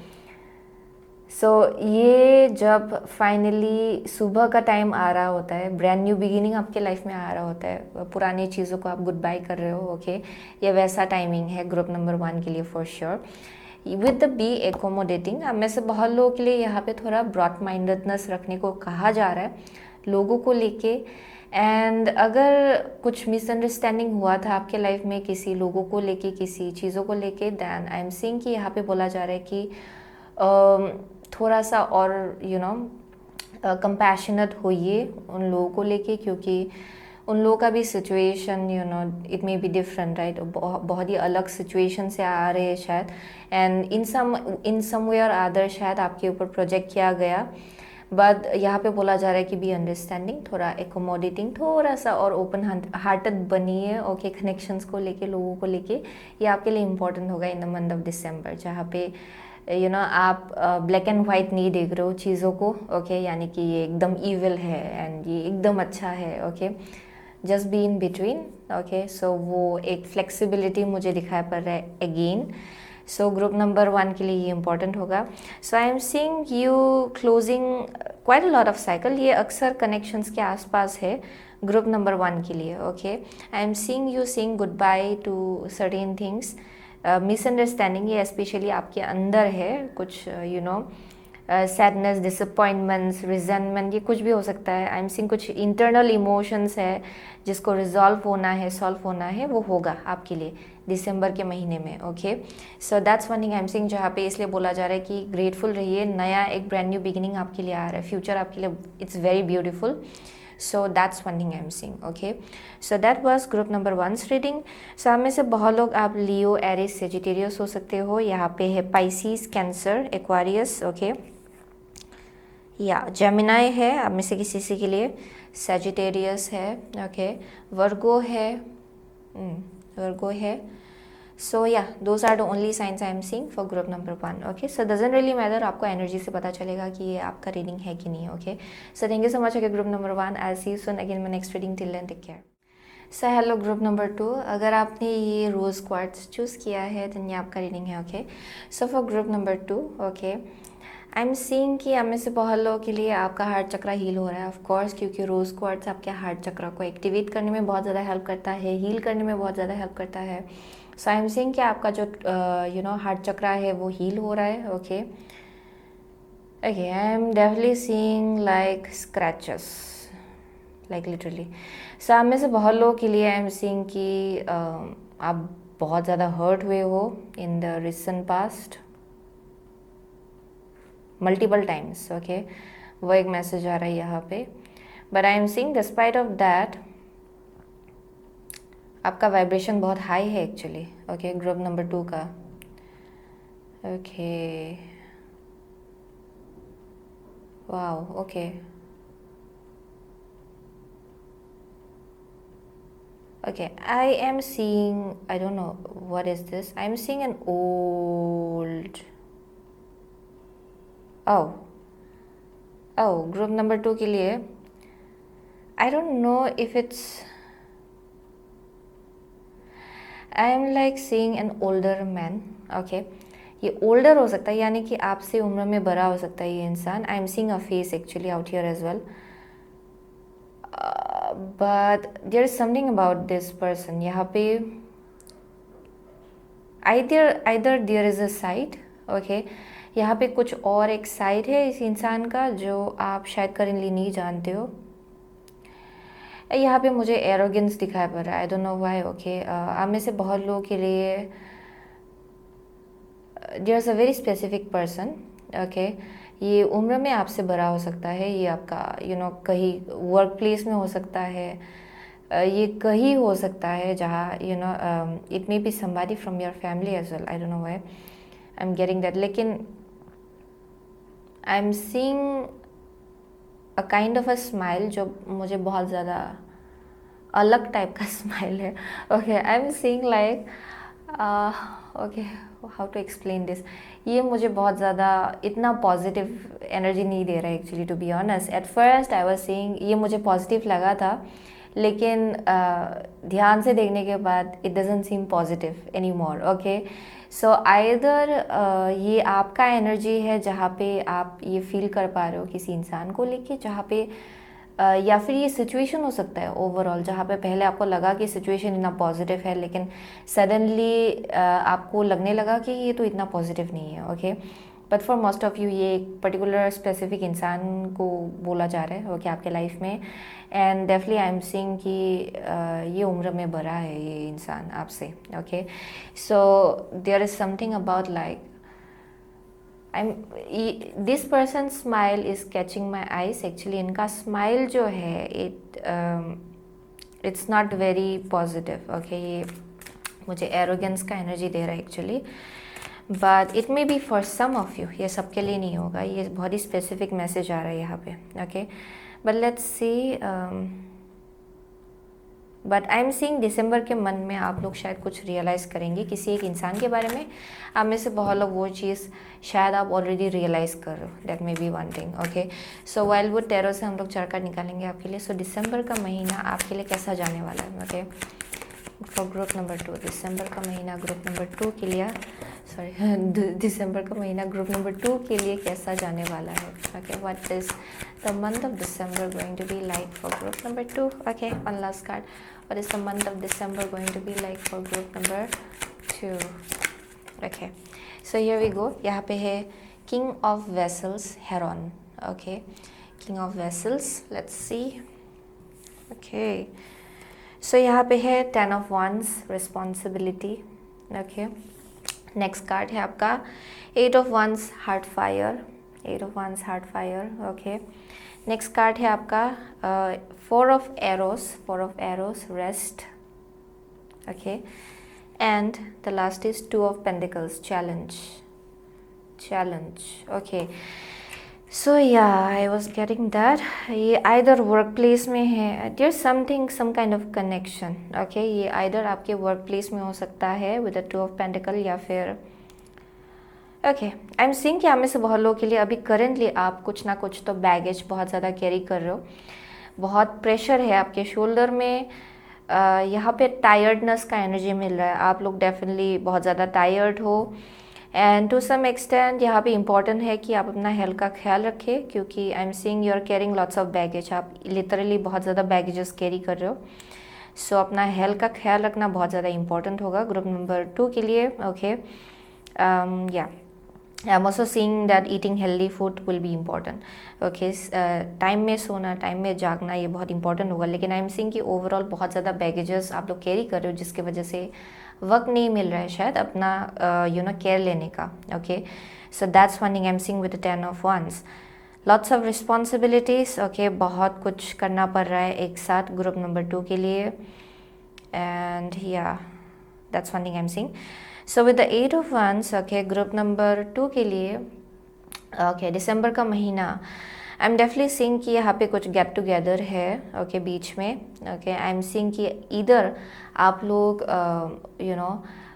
A: सो ये जब finally सुबह का time आ रहा होता है, ब्रांड न्यू बिगिनिंग आपके लाइफ में आ रहा होता है, पुरानी चीज़ों को आप गुड बाय कर रहे हो. ओके, ये वैसा टाइमिंग है ग्रुप नंबर 1 के लिए for sure. With the be accommodating, अब में से बहुत लोगों के लिए यहाँ पे थोड़ा ब्रॉड माइंडेडनेस रखने को कहा जा रहा है लोगों को लेके. एंड अगर कुछ मिसअंडरस्टैंडिंग हुआ था आपके लाइफ में किसी लोगों को लेके, किसी चीज़ों को लेके, दैन आई एम सीइंग कि यहाँ पे बोला जा रहा है कि थोड़ा सा और कंपैशनेट होइए उन लोगों को लेके, क्योंकि उन लोगों का भी situation it may be different, right. बहुत ही अलग सिचुएशन से आ रहे हैं शायद, एंड इन सम वे और अदर शायद आपके ऊपर प्रोजेक्ट किया गया. बट यहाँ पे बोला जा रहा है कि बी अंडरस्टैंडिंग, थोड़ा एकोमोडेटिंग, थोड़ा सा और ओपन हार्टेड बनिए. ओके, कनेक्शंस को लेके, लोगों को लेके, ये आपके लिए इंपॉर्टेंट होगा इन द मंथ ऑफ दिसंबर, जहाँ पे आप ब्लैक एंड वाइट नहीं देख रहे हो चीज़ों को. ओके, यानी कि ये एकदम ईविल है एंड ये एकदम अच्छा है. Okay, just be in between. Okay, so वो एक फ्लेक्सिबिलिटी मुझे दिखाई पड़ रहा है अगेन. सो ग्रुप नंबर 1 के लिए ये इंपॉर्टेंट होगा. So I am seeing you closing quite a lot of cycle. ये अक्सर कनेक्शंस के आसपास है ग्रुप नंबर 1 के लिए. Okay, I am seeing you seeing good by two certain things. Misunderstanding ये स्पेशली आपके अंदर है, कुछ सैडनेस, डिसअपॉइंटमेंट्स, रिजेंटमेंट, ये कुछ भी हो सकता है. आई एम सीइंग कुछ इंटरनल इमोशंस है जिसको रिजॉल्व होना है, सॉल्व होना है, वो होगा आपके लिए दिसंबर के महीने में. Okay, so that's one thing I am seeing, जहाँ पे इसलिए बोला जा रहा है कि ग्रेटफुल रहिए. नया एक ब्रांड न्यू बिगिनिंग आपके लिए आ रहा है, फ्यूचर आपके लिए it's very beautiful. So that's one thing I'm seeing. Okay, so that was group number 1's reading. So आप में से बहुत लोग आप लियो, एरिस, सेजिटेरियस हो सकते हो. यहाँ पे है पाइसिस, कैंसर, एक्वारियस. ओके, या जेमिनाई है आप में से किसी के लिए, सेजिटेरियस है. ओके, वर्गो है, वर्गो है. So yeah those are the only signs I am seeing for group number 1. Okay, so doesn't really matter, आपको एनर्जी से पता चलेगा कि ये आपका रीडिंग है कि नहीं. Okay, so thank you so much. Okay, group number 1, I see you soon again my next reading. Till then take care. So hello group number 2, अगर आपने ये रोज़ क्वार्ट्स चूज़ किया है तो ये आपका रीडिंग है. Okay, so for group number 2, okay, I am seeing कि आप में से बहुत लोगों के लिए आपका हार्ट चक्रा हील हो रहा है ऑफ कोर्स, क्योंकि रोज़ क्वार्ट्स आपके हार्ट चक्रा को एक्टिवेट करने में बहुत ज़्यादा हेल्प करता है, हील करने में बहुत ज़्यादा हेल्प करता है. सो आई एम सीइंग कि आपका जो हार्ट चक्रा है वो हील हो रहा है. Okay, okay, I am definitely seeing like scratches, like literally. So आप में से बहुत लोगों के लिए आई एम सीइंग कि आप बहुत ज़्यादा हर्ट हुए हो इन the recent past, multiple times. Okay, वो एक मैसेज आ रहा है यहाँ पे. But I am seeing despite of that आपका वाइब्रेशन बहुत हाई है एक्चुअली. ओके, ग्रुप नंबर 2 का. Okay, wow. Okay, Okay, I am seeing, I don't know what is this. I am seeing an old. Oh, group number 2 के लिए आई don't know if it's I am like seeing an older man. Okay, ये older हो सकता है, यानी कि आपसे उम्र में बड़ा हो सकता है ये इंसान. I am seeing a face actually out here as well, but there is something about this person. यहाँ पे either there is a side. Okay, यहाँ पे कुछ और एक साइड है इस इंसान का जो आप शायद करेंटली नहीं जानते हो. यहाँ पे मुझे एरोगेंस दिखाई पड़ रहा है. I don't know why. Okay, आप में से बहुत लोगों के लिए there is a very specific person. Okay, ये उम्र में आपसे बड़ा हो सकता है. ये आपका कहीं वर्क प्लेस में हो सकता है. ये कहीं हो सकता है जहाँ it may be somebody from your family as well. I don't know why I am getting that. लेकिन I am seeing a kind of a smile जो मुझे बहुत ज़्यादा अलग टाइप का स्माइल है. Okay, I am seeing like okay, how to explain this. ये मुझे बहुत ज़्यादा इतना पॉजिटिव एनर्जी नहीं दे रहा है actually, to be honest. At first I was seeing ये मुझे पॉजिटिव लगा था, लेकिन ध्यान से देखने के बाद it doesn't seam positive any more. Okay, so either ये आपका एनर्जी है जहाँ पे आप ये फील कर पा रहे हो किसी इंसान को लेके, जहाँ पे या फिर ये सिचुएशन हो सकता है ओवरऑल, जहाँ पे पहले आपको लगा कि सिचुएशन इतना पॉजिटिव है, लेकिन सडनली आपको लगने लगा कि ये तो इतना पॉजिटिव नहीं है. Okay, but for most of you ये एक पर्टिकुलर स्पेसिफिक इंसान को बोला जा रहा है. ओके, आपके लाइफ में. And definitely I am seeing कि ये उम्र में बड़ा है ये इंसान आपसे. Okay, so there is something about like this person smile is catching my eyes. Actually इनका स्माइल जो है it's not very positive. Okay, ये मुझे एरोगेंस का एनर्जी दे रहा है actually, but it may be for some of you. ये सबके लिए नहीं होगा. ये बहुत ही स्पेसिफिक मैसेज आ रहा है यहाँ पे. Okay, but let's see. But I am seeing December के मन में आप लोग शायद कुछ रियलाइज़ करेंगे किसी एक इंसान के बारे में. आप में से बहुत लोग वो चीज़ शायद आप ऑलरेडी रियलाइज़ कर रहे हो. That may be one thing. Okay, so Wildwood tarot से हम लोग चार कार्ड निकालेंगे आपके लिए. सो दिसंबर का महीना आपके लिए कैसा जाने वाला है. ओके, फॉर ग्रुप नंबर 2, दिसंबर का महीना ग्रुप नंबर 2 के लिए, दिसंबर का महीना ग्रुप नंबर 2 के लिए कैसा जाने वाला है. Okay, what is the month of December going to be like for group number 2. Okay, one last card. What is the month of December going to be like for group number 2. Okay, so here we go. यहाँ पे है king of vessels, heron. Okay, king of vessels, let's see. Okay, so यहाँ पे है 10 of wands, responsibility. Okay, next card है आपका 8 of wands, heart fire. 8 of wands, heart fire. Okay, next card है आपका 4 of arrows. 4 of arrows, rest. Okay, and the last is 2 of pentacles, challenge. Okay, so yeah I was getting that. ये either work place में है. There something some kind of connection. Okay, ये either आपके work place में हो सकता है with the 2 of pentacle, या फिर ओके, आई एम सीइंग कि आप में से बहुत लोगों के लिए अभी करेंटली आप कुछ ना कुछ तो बैगेज बहुत ज़्यादा कैरी कर रहे हो. बहुत प्रेशर है आपके शोल्डर में. यहाँ पे टायर्डनेस का एनर्जी मिल रहा है. आप लोग डेफिनेटली बहुत ज़्यादा टायर्ड हो. एंड टू सम एक्सटेंट यहाँ पे इम्पॉर्टेंट है कि आप अपना हेल्थ का ख्याल रखें, क्योंकि I am seeing you are carrying lots of baggage. आप लिटरली बहुत ज़्यादा बैगेजेस कैरी कर रहे हो. सो अपना हेल्थ का ख्याल रखना बहुत ज़्यादा इंपॉर्टेंट होगा ग्रुप नंबर 2 के लिए. ओके, या I am also seeing that eating healthy food will be important. Okay, time में सोना, टाइम में जागना, ये बहुत इंपॉर्टेंट होगा. लेकिन आई एम सीइंग कि ओवरऑल बहुत ज़्यादा बैगेजेस आप लोग कैरी कर रहे हो, जिसकी वजह से वक्त नहीं मिल रहा है शायद अपना केयर लेने का. Okay, so that's one thing I am seeing with the 10 of wands. Lots of responsibilities. Okay, बहुत कुछ करना पड़ रहा है एक साथ ग्रुप नंबर 2 के लिए. एंड या that's one thing I am seeing. So with the 8 of wands, okay, group number 2 के लिए. ओके, दिसंबर का महीना आई एम डेफिनेटली सीइंग कि यहाँ पे कुछ गेट टुगेदर है ओके बीच में ओके। आई एम सीइंग कि इधर आप लोग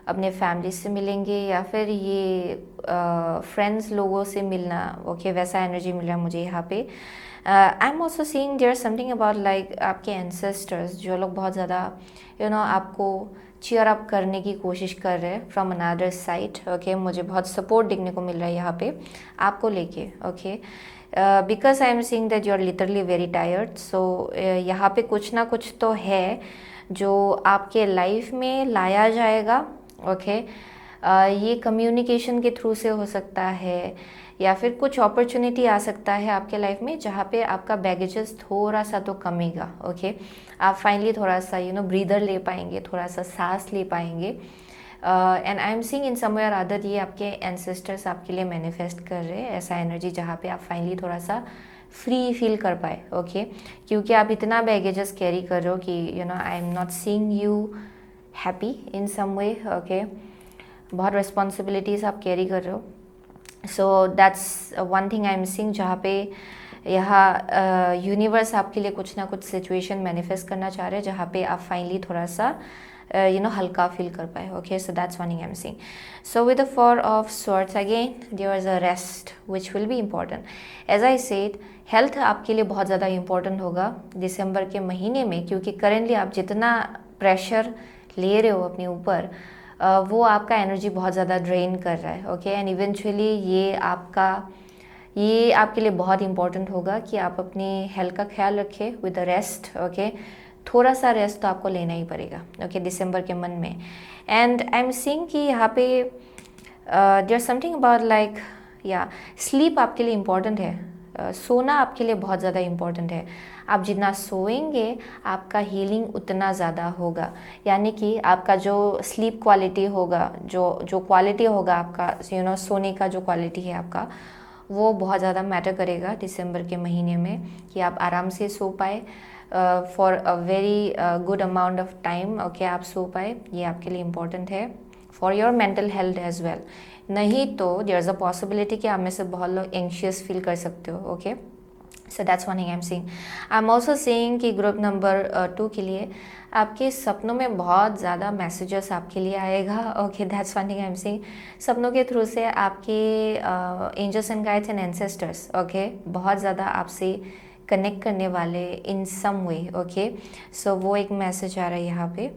A: अपने फैमिली से मिलेंगे या फिर ये फ्रेंड्स लोगों से मिलना ओके वैसा एनर्जी मिल रहा है मुझे यहाँ पे। I am also seeing there something about like आपके एंसेस्टर्स जो लोग बहुत ज़्यादा आपको चीयर अप करने की कोशिश कर रहे हैं फ्रॉम अनदर साइड ओके। मुझे बहुत सपोर्ट देखने को मिल रहा है यहाँ पे आपको लेके okay. Because I am seeing that you are literally very tired. So यहाँ पे कुछ ना कुछ तो है जो आपके लाइफ में लाया जाएगा ओके। ये कम्युनिकेशन के थ्रू से हो सकता है या फिर कुछ अपॉर्चुनिटी आ सकता है आपके लाइफ में जहाँ पे आपका बैगेजेस थोड़ा सा तो कमेगा ओके। आप फाइनली थोड़ा सा ब्रीदर ले पाएंगे, थोड़ा सा सांस ले पाएंगे। And I am seeing in somewhere other ये आपके एंसेस्टर्स आपके लिए मैनिफेस्ट कर रहे हैं ऐसा एनर्जी जहाँ पे आप फाइनली थोड़ा सा फ्री फील कर पाए ओके। क्योंकि आप इतना बैगेजेस कैरी कर रहे हो कि I am not seeing you happy in some way okay. बहुत रिस्पॉन्सिबिलिटीज़ आप कैरी कर रहे हो। So that's one thing I am seeing जहाँ पे यहाँ यूनिवर्स आपके लिए कुछ ना कुछ सिचुएशन मैनिफेस्ट करना चाह रहे हैं जहाँ पे आप फाइनली थोड़ा सा हल्का फील कर पाए okay. So that's one thing I am seeing. So with the four of swords again there is a rest which will be important. As I said health आपके लिए बहुत ज़्यादा इम्पॉर्टेंट होगा दिसंबर के महीने में क्योंकि करेंटली आप जितना प्रेशर ले रहे हो अपने ऊपर वो आपका एनर्जी बहुत ज़्यादा ड्रेन कर रहा है ओके। एंड इवेंचुअली ये आपके लिए बहुत इंपॉर्टेंट होगा कि आप अपनी हेल्थ का ख्याल रखें विद द रेस्ट ओके। थोड़ा सा रेस्ट तो आपको लेना ही पड़ेगा ओके दिसंबर के मन में। एंड आई एम सीइंग कि यहाँ पे देयर समथिंग अबाउट लाइक या स्लीप आपके लिए इम्पॉर्टेंट है। सोना आपके लिए बहुत ज़्यादा इम्पॉर्टेंट है। आप जितना सोएंगे आपका हीलिंग उतना ज़्यादा होगा। यानी कि आपका जो स्लीप क्वालिटी होगा जो क्वालिटी होगा आपका सोने का जो क्वालिटी है आपका वो बहुत ज़्यादा मैटर करेगा दिसंबर के महीने में कि आप आराम से सो पाए for a very good amount of time okay. आप सो पाए ये आपके लिए इम्पॉर्टेंट है for your mental health as well. नहीं तो देयर इज़ अ पॉसिबिलिटी कि आप में से बहुत लोग एंशियस फील कर सकते हो okay. So that's one thing I am seeing. I am also seeing कि ग्रुप नंबर 2 के लिए आपके सपनों में बहुत ज़्यादा मैसेजेस आपके लिए आएगा okay. That's one thing I am seeing. सपनों के थ्रू से आपके angels and guides and ancestors okay बहुत ज़्यादा आपसे कनेक्ट करने वाले इन सम वे ओके। सो वो एक मैसेज आ रहा है यहाँ पे।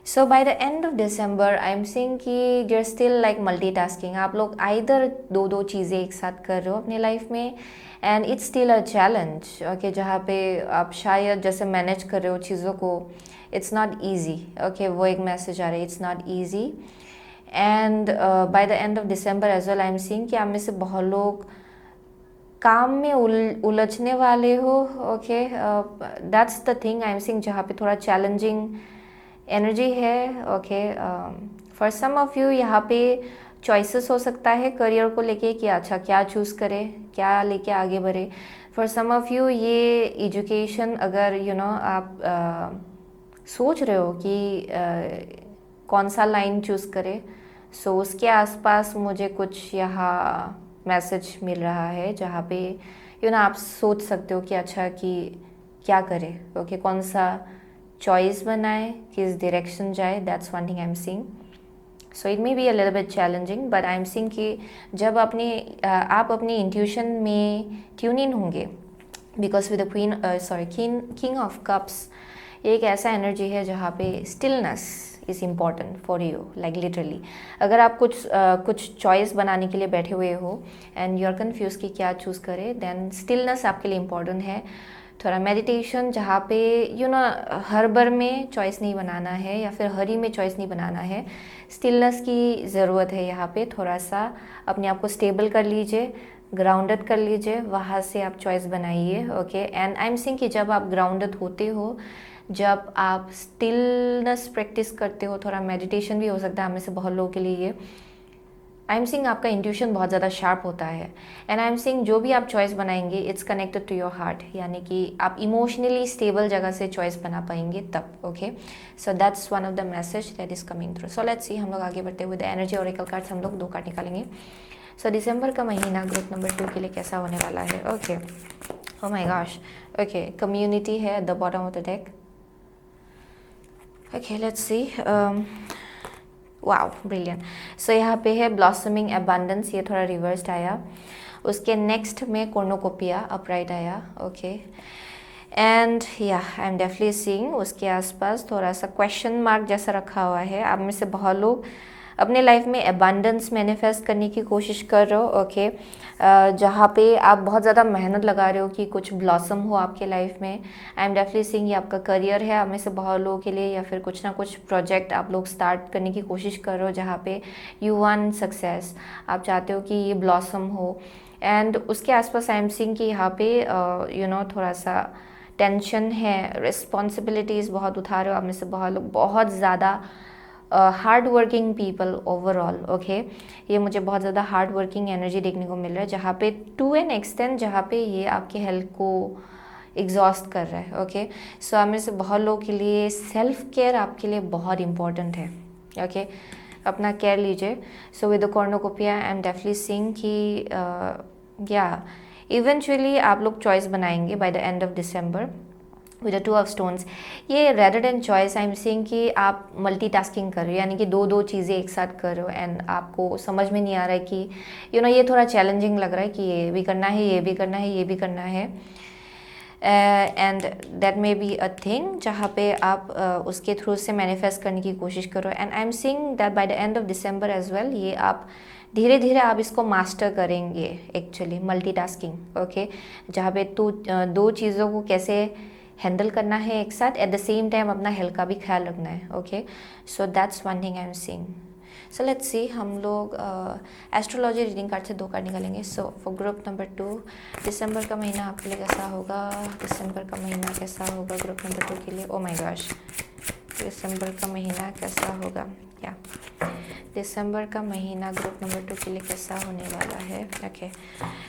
A: So by the end of December I am seeing कि देयर स्टिल लाइक मल्टीटास्किंग। आप लोग आइदर दो चीज़ें एक साथ कर रहे हो अपने लाइफ में and it's still a challenge okay. जहाँ पे आप शायद जैसे मैनेज कर रहे हो चीज़ों को इट्स नॉट ईजी ओके। वो एक मैसेज आ रहा है it's not easy. And by the end of December as well I am seeing कि आप में से बहुत लोग काम में उलझने वाले हो okay. That's the thing I am seeing जहाँ पे थोड़ा चैलेंजिंग एनर्जी है okay. For some of you यहाँ पे चॉइसेस हो सकता है करियर को लेके कि अच्छा क्या चूज़ करें, क्या लेके आगे बढ़े। फॉर सम ऑफ यू ये एजुकेशन अगर आप सोच रहे हो कि कौन सा लाइन चूज़ करें सो उसके आसपास मुझे कुछ यहाँ मैसेज मिल रहा है जहाँ पे आप सोच सकते हो कि अच्छा कि क्या करें ओके। कौन सा चॉइस बनाए, किस डायरेक्शन जाए। That's one thing I am seeing. So it may be a little bit challenging but I am seeing कि जब आप अपनी इंट्यूशन में ट्यून इन होंगे because with the king of cups एक ऐसा एनर्जी है जहाँ पे stillness is important for you like literally. अगर आप कुछ चॉइस बनाने के लिए बैठे हुए हो एंड यू आर कन्फ्यूज कि क्या चूज़ करें देन स्टिलनेस आपके लिए इम्पॉर्टेंट है। थोड़ा मेडिटेशन जहाँ पे हड़बड़ में चॉइस नहीं बनाना है या फिर हरी में चॉइस नहीं बनाना है। स्टिलनेस की ज़रूरत है यहाँ पे। थोड़ा सा अपने आप को स्टेबल कर लीजिए, ग्राउंडेड कर लीजिए, वहाँ से आप चॉइस बनाइए okay. And I am seeing कि जब आप ग्राउंडेड होते हो, जब आप स्टिलनेस प्रैक्टिस करते हो, थोड़ा मेडिटेशन भी हो सकता है हमें से बहुत लोगों के लिए आई एम सीइंग आपका इंट्यूशन बहुत ज़्यादा शार्प होता है, एंड आई एम सीइंग जो भी आप चॉइस बनाएंगे it's connected to your heart, यानी कि आप इमोशनली स्टेबल जगह से चॉइस बना पाएंगे तब। Okay, so that's one of the message that is coming through. So let's see, हम लोग आगे बढ़ते हुए द एनर्जी ओरेकल कार्ड्स हम लोग 2 कार्ड निकालेंगे। सो दिसंबर का महीना ग्रुप नंबर 2 के लिए कैसा होने वाला है? Okay, oh my gosh, okay, community है at the bottom of the deck. Okay, let's see, wow, brilliant. So यहाँ पे है ब्लॉसमिंग एबंडेंस, ये थोड़ा रिवर्स्ड आया। उसके नेक्स्ट में कॉर्नोकोपिया अपराइट आया। ओके, एंड या आई एम डेफिनेटली सीइंग उसके आसपास थोड़ा सा क्वेश्चन मार्क जैसा रखा हुआ है। आप में से बहुत लोग अपने लाइफ में एबंडेंस मैनिफेस्ट करने की कोशिश कर रहे हो। ओके, जहाँ पे आप बहुत ज़्यादा मेहनत लगा रहे हो कि कुछ ब्लॉसम हो आपके लाइफ में। आई एम डेफिनेटली सीइंग ये आपका करियर है आप में से बहुत लोगों के लिए, या फिर कुछ ना कुछ प्रोजेक्ट आप लोग स्टार्ट करने की कोशिश कर रहे हो जहाँ पे यू वांट सक्सेस, आप चाहते हो कि ये ब्लॉसम हो। एंड उसके आसपास आई एम सीइंग कि यहाँ पे थोड़ा सा टेंशन है, रिस्पॉन्सिबिलिटीज़ बहुत उठा रहे हो आप में से बहुत लोग, बहुत ज़्यादा hard working people overall. Okay, ये मुझे बहुत ज़्यादा हार्ड वर्किंग एनर्जी देखने को मिल रहा है, जहाँ पे टू एन एक्सटेंट जहाँ पे ये आपके हेल्थ को एग्जॉस्ट कर रहा है। ओके, सो आप में से बहुत लोगों के लिए सेल्फ केयर आपके लिए बहुत इंपॉर्टेंट है। ओके, अपना केयर लीजिए। So with the cornucopia I am definitely seeing कि या इवेंचुअली आप लोग चॉइस बनाएंगे by the end of December with the 2 of stones. ये rather than choice I am seeing कि आप मल्टीटास्किंग कर रहे हो, यानी कि दो चीज़ें एक साथ कर रहे हो, एंड आपको समझ में नहीं आ रहा है कि ये थोड़ा चैलेंजिंग लग रहा है कि ये भी करना है, ये भी करना है, ये भी करना है। And that may be a thing जहाँ पे आप उसके थ्रू से मैनिफेस्ट करने की कोशिश करो। And I am seeing that by the end of December as well ये आप धीरे धीरे आप इसको मास्टर करेंगे एक्चुअली, मल्टीटास्किंग। ओके, जहाँ पे दो चीज़ों को कैसे हैंडल करना है एक साथ, एट द सेम टाइम अपना हेल्थ का भी ख्याल रखना है। Okay, so that's one thing I am seeing. So let's see, हम लोग एस्ट्रोलॉजी रीडिंग कार्ड से 2 कार्ड निकालेंगे। सो फॉर ग्रुप नंबर 2, दिसंबर का महीना आपके लिए कैसा होगा? दिसंबर का महीना कैसा होगा ग्रुप नंबर 2 के लिए? ओ माय गॉश, दिसंबर का महीना कैसा होगा? या दिसंबर का महीना ग्रुप नंबर 2 के लिए कैसा होने वाला है? Okay,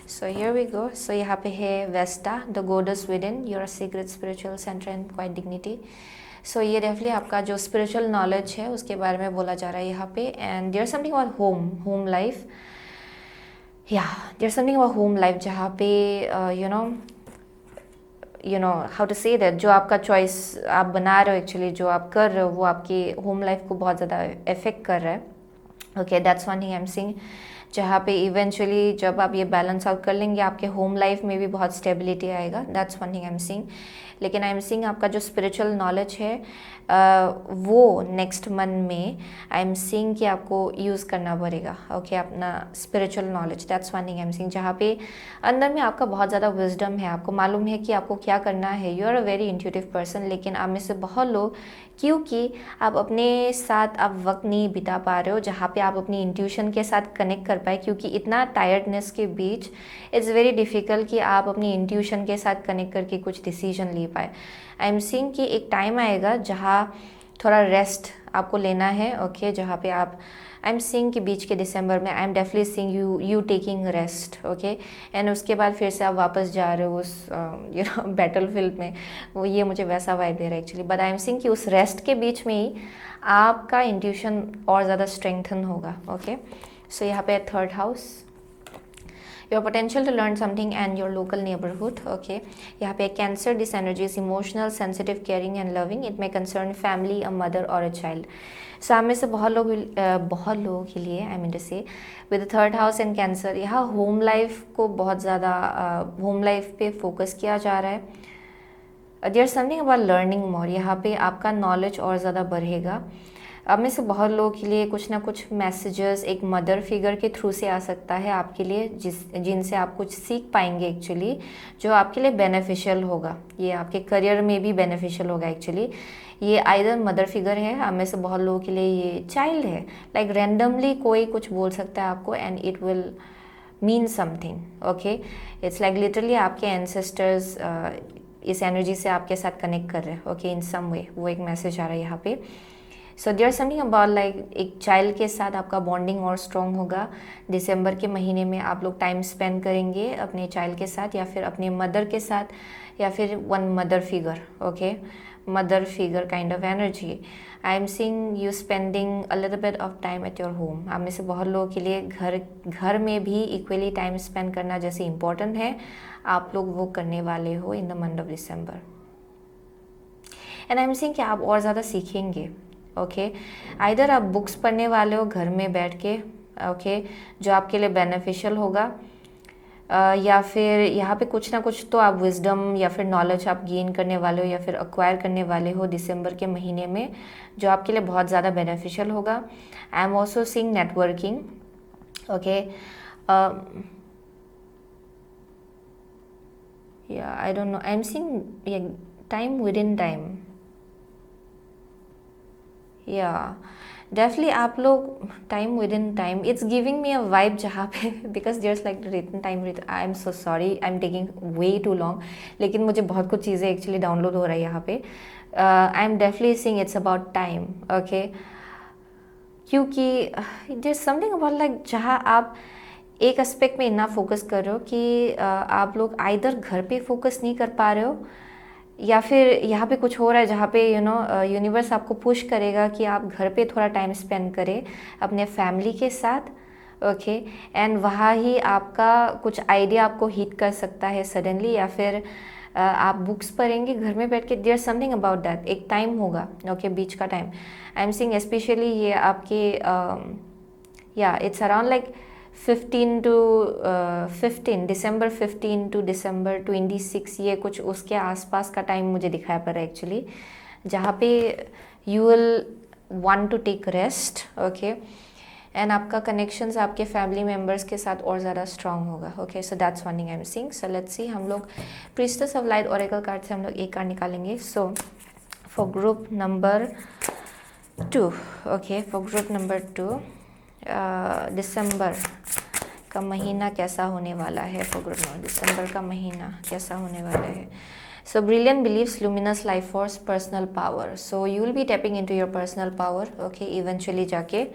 A: so here we go. So यहाँ पे है Vesta the goddess within, your secret spiritual centre and quiet dignity. So ये डेफिनेटली आपका जो स्पिरिचुअल नॉलेज है उसके बारे में बोला जा रहा है यहाँ पे। And there something about home life, yeah there something about home life जहाँ पे हाउ टू से दैट, जो आपका चॉइस आप बना रहे हो एक्चुअली, जो आप कर रहे हो वो आपकी होम लाइफ को बहुत ज़्यादा इफेक्ट कर रहा है। Okay, that's one thing I am seeing, जहाँ पे इवेंचुअली जब आप ये बैलेंस आउट कर लेंगे आपके होम लाइफ में भी बहुत स्टेबिलिटी आएगा। That's one thing I am seeing. लेकिन आई एम सीइंग आपका जो स्पिरिचुअल नॉलेज है वो नेक्स्ट मंथ में आई एम सीइंग कि आपको यूज़ करना पड़ेगा। ओके, अपना spiritual knowledge, that's one thing I am seeing, जहाँ पे अंदर में आपका बहुत ज़्यादा विजडम है, आपको मालूम है कि आपको क्या करना है। You are a very intuitive person, लेकिन आप में से बहुत लोग क्योंकि आप अपने साथ आप वक्त नहीं बिता पा रहे हो जहाँ पे आप अपनी इंट्यूशन के साथ कनेक्ट कर पाए, क्योंकि इतना टायर्डनेस के बीच इट्स वेरी डिफ़िकल्ट कि आप अपनी इंट्यूशन के साथ कनेक्ट करके कुछ डिसीजन ले पाए। आई एम सीइंग कि एक टाइम आएगा जहाँ थोड़ा रेस्ट आपको लेना है। ओके, जहाँ पे आप आई एम सीइंग कि बीच के दिसंबर में आई am definitely seeing you taking rest. Okay, and उसके बाद फिर से आप वापस जा रहे हो उस बैटल फील्ड में, वो ये मुझे वैसा वाइब दे रहा है actually. But I am seeing कि उस रेस्ट के बीच में ही आपका इंट्यूशन और ज़्यादा स्ट्रेंथन होगा। ओके, सो यहाँ पे 3rd house, your potential to learn something and your local neighbourhood. Okay, यहाँ पे cancer, this energy is emotional, sensitive, caring and loving. It may concern family, a mother और a child. सो में से बहुत लोगों के लिए आई मीन टू से with 3rd house and cancer, यहाँ होम लाइफ को बहुत ज़्यादा होम लाइफ पे फोकस किया जा रहा है। There something about learning more, यहाँ पे आपका नॉलेज और ज़्यादा बढ़ेगा। अब में से बहुत लोगों के लिए कुछ ना कुछ मैसेजेस एक मदर फिगर के थ्रू से आ सकता है आपके लिए, जिनसे आप कुछ सीख पाएंगे एक्चुअली, जो आपके लिए बेनिफिशियल होगा। ये आपके करियर में भी बेनिफिशियल होगा एक्चुअली। ये आइदर मदर फिगर है, हम में से बहुत लोगों के लिए ये चाइल्ड है। लाइक रैंडमली कोई कुछ बोल सकता है आपको and it will mean something. Okay, it's like literally आपके एंसेस्टर्स इस एनर्जी से आपके साथ कनेक्ट कर रहे हैं। ओके, इन सम वे वो एक मैसेज आ रहा है यहाँ पे। So there something about like एक चाइल्ड के साथ आपका बॉन्डिंग और स्ट्रॉन्ग होगा। दिसंबर के महीने में आप लोग टाइम स्पेंड करेंगे अपने चाइल्ड के साथ या फिर अपने मदर के साथ या फिर one mother figure, okay, mother figure kind of energy. I am seeing you spending a little bit of time at your home. आप में से बहुत लोगों के लिए घर में भी इक्वली टाइम स्पेंड करना जैसे इम्पोर्टेंट है, आप लोग वो करने वाले हो इन the month of December. And I am seeing कि आप और ज़्यादा सीखेंगे, ओके। आइदर आप बुक्स पढ़ने वाले हो घर में बैठ के, ओके, जो आपके लिए बेनिफिशियल होगा, या फिर यहाँ पे कुछ ना कुछ तो आप विजडम या फिर नॉलेज आप गेन करने वाले हो या फिर अक्वायर करने वाले हो दिसंबर के महीने में, जो आपके लिए बहुत ज़्यादा बेनिफिशियल होगा। I am also seeing networking, okay, या I don't know, I am seeing time within time, या डेफिनेटली आप लोग time within time, it's giving me a vibe जहाँ पे because there's like written time, I am so sorry, I am taking way too long, लेकिन मुझे बहुत कुछ चीज़ें एक्चुअली डाउनलोड हो रहा है यहाँ पे। I am definitely seeing it's about time, okay, क्योंकि देयर्स समथिंग अबाउट लाइक जहाँ आप एक एस्पेक्ट में इतना फोकस कर रहे हो कि आप लोग आइदर घर पे फोकस नहीं कर पा रहे हो या फिर यहाँ पे कुछ हो रहा है जहाँ पे यूनिवर्स आपको पुश करेगा कि आप घर पे थोड़ा टाइम स्पेंड करें अपने फैमिली के साथ, ओके, एंड वहाँ ही आपका कुछ आइडिया आपको हिट कर सकता है सडनली, या फिर आप बुक्स पढ़ेंगे घर में बैठ के। देयर समथिंग अबाउट दैट, एक टाइम होगा, ओके, बीच का time. I am seeing specially ये आपके या it's around like 15 December 15 to December 26, ये कुछ उसके आसपास का टाइम मुझे दिखाई पड़ रहा है एक्चुअली, जहाँ पे you will want to take rest, okay, and आपका कनेक्शंस आपके फैमिली मेम्बर्स के साथ और ज़्यादा स्ट्रांग होगा, okay. So that's one thing I am seeing. So let's see, हम लोग priestess of light oracle card से हम लोग एक कार्ड निकालेंगे। So for group number 2, okay, for group number 2 दिसंबर का महीना कैसा होने वाला है, फॉर ग्रुप नंबर दिसंबर का महीना कैसा होने वाला है। So brilliant beliefs, luminous life force, personal power. So you will be tapping into your personal power, okay, eventually जाके।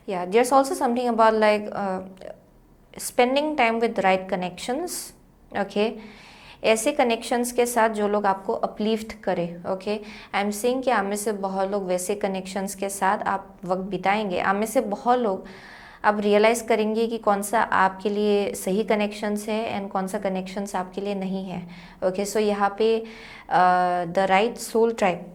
A: Yeah there's also something about like spending time with right connections, okay, ऐसे connections के साथ जो लोग आपको uplift करें, okay. I am seeing कि आप में से बहुत लोग वैसे कनेक्शंस के साथ आप वक्त बिताएंगे। आप में से बहुत लोग आप रियलाइज़ करेंगे कि कौन सा आपके लिए सही कनेक्शंस है एंड कौन सा कनेक्शंस आपके लिए नहीं है, ओके। सो यहाँ पे the right soul tribe,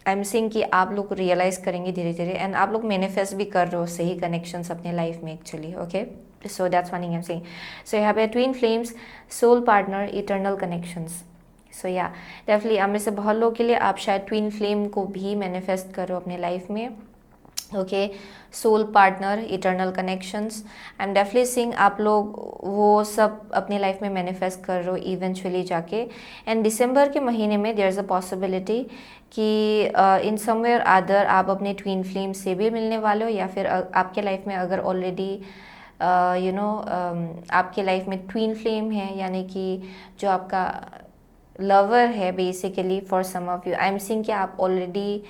A: I am seeing कि आप लोग रियलाइज़ करेंगे धीरे धीरे, एंड आप लोग मैनिफेस्ट भी कर रहे हो सही कनेक्शंस अपने लाइफ में actually, okay. So that's one thing I am seeing. So यहाँ पे twin flames, soul partner, eternal connections. So या डेफिनेटली आप में से बहुत लोगों के लिए आप शायद ट्विन फ्लेम को भी मैनिफेस्ट कर रहे हो अपने लाइफ में, okay, soul partner, eternal connections. I am definitely seeing आप लोग वो सब अपने लाइफ में मैनिफेस्ट कर रहे हो इवेंचुअली जाके। एंड दिसंबर के महीने में देयर इज़ अ पॉसिबिलिटी कि इन समवेयर अदर आप अपने ट्विन फ्लेम से भी मिलने वाले हो, या फिर आपके लाइफ में अगर ऑलरेडी आपके लाइफ में ट्विन फ्लेम है, यानी कि जो आपका लवर है basically for some of you. I am seeing कि आप ऑलरेडी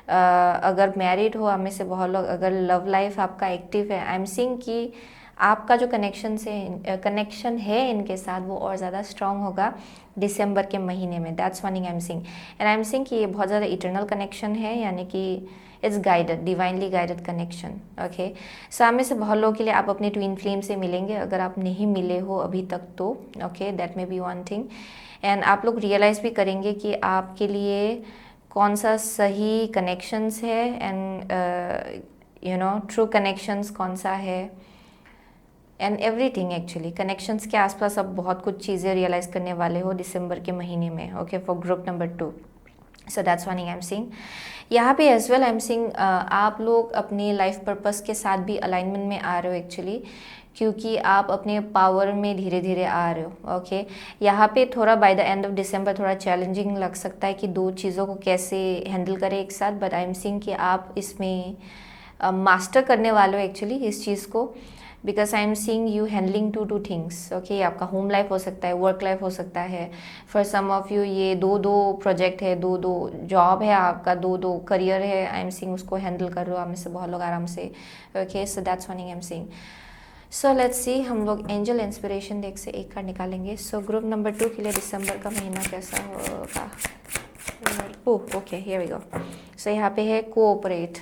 A: अगर मैरिड हो, आप में से बहुत लोग अगर लव लाइफ आपका एक्टिव है, आई एम सीइंग कि आपका जो कनेक्शन है इनके साथ वो और ज़्यादा स्ट्रांग होगा दिसंबर के महीने में। That's one thing I am seeing. And I am seeing कि ये बहुत ज़्यादा इटर्नल कनेक्शन है, यानी कि it's guided, divinely guided connection, okay. So आप में से बहुत लोगों के लिए आप अपने ट्विन फ्लेम से मिलेंगे अगर आप नहीं मिले हो अभी तक तो, okay, that may be one thing. And आप लोग रियलाइज़ भी करेंगे कि आपके लिए कौन सा सही कनेक्शंस है एंड ट्रू कनेक्शंस कौन सा है, एंड एवरीथिंग एक्चुअली कनेक्शंस के आसपास अब बहुत कुछ चीज़ें रियलाइज़ करने वाले हो दिसंबर के महीने में, okay, for group number 2। So that's one thing I am seeing. यहाँ पे as well I am seeing आप लोग अपनी लाइफ पर्पस के साथ भी अलाइनमेंट में आ रहे हो एक्चुअली, क्योंकि आप अपने पावर में धीरे धीरे आ रहे हो, ओके। यहाँ पे थोड़ा बाय द एंड ऑफ दिसंबर थोड़ा चैलेंजिंग लग सकता है कि दो चीज़ों को कैसे हैंडल करें एक साथ, बट आई एम सीइंग कि आप इसमें मास्टर करने वाले हो एक्चुअली इस चीज़ को, because I am seeing you handling two things, okay. आपका होम लाइफ हो सकता है, वर्क लाइफ हो सकता है। फॉर सम ऑफ यू ये दो प्रोजेक्ट है, दो जॉब है आपका, दो करियर है। आई एम सीइंग उसको हैंडल कर रहे हो आप में से बहुत लोग आराम से, okay. So that's one thing I am seeing. So let's see, हम लोग एंजल इंस्पिरेशन देख से एक कार्ड निकालेंगे। सो ग्रुप नंबर 2 के लिए दिसंबर का महीना कैसा होगा? Oh okay, here we go. So यहाँ पे है cooperate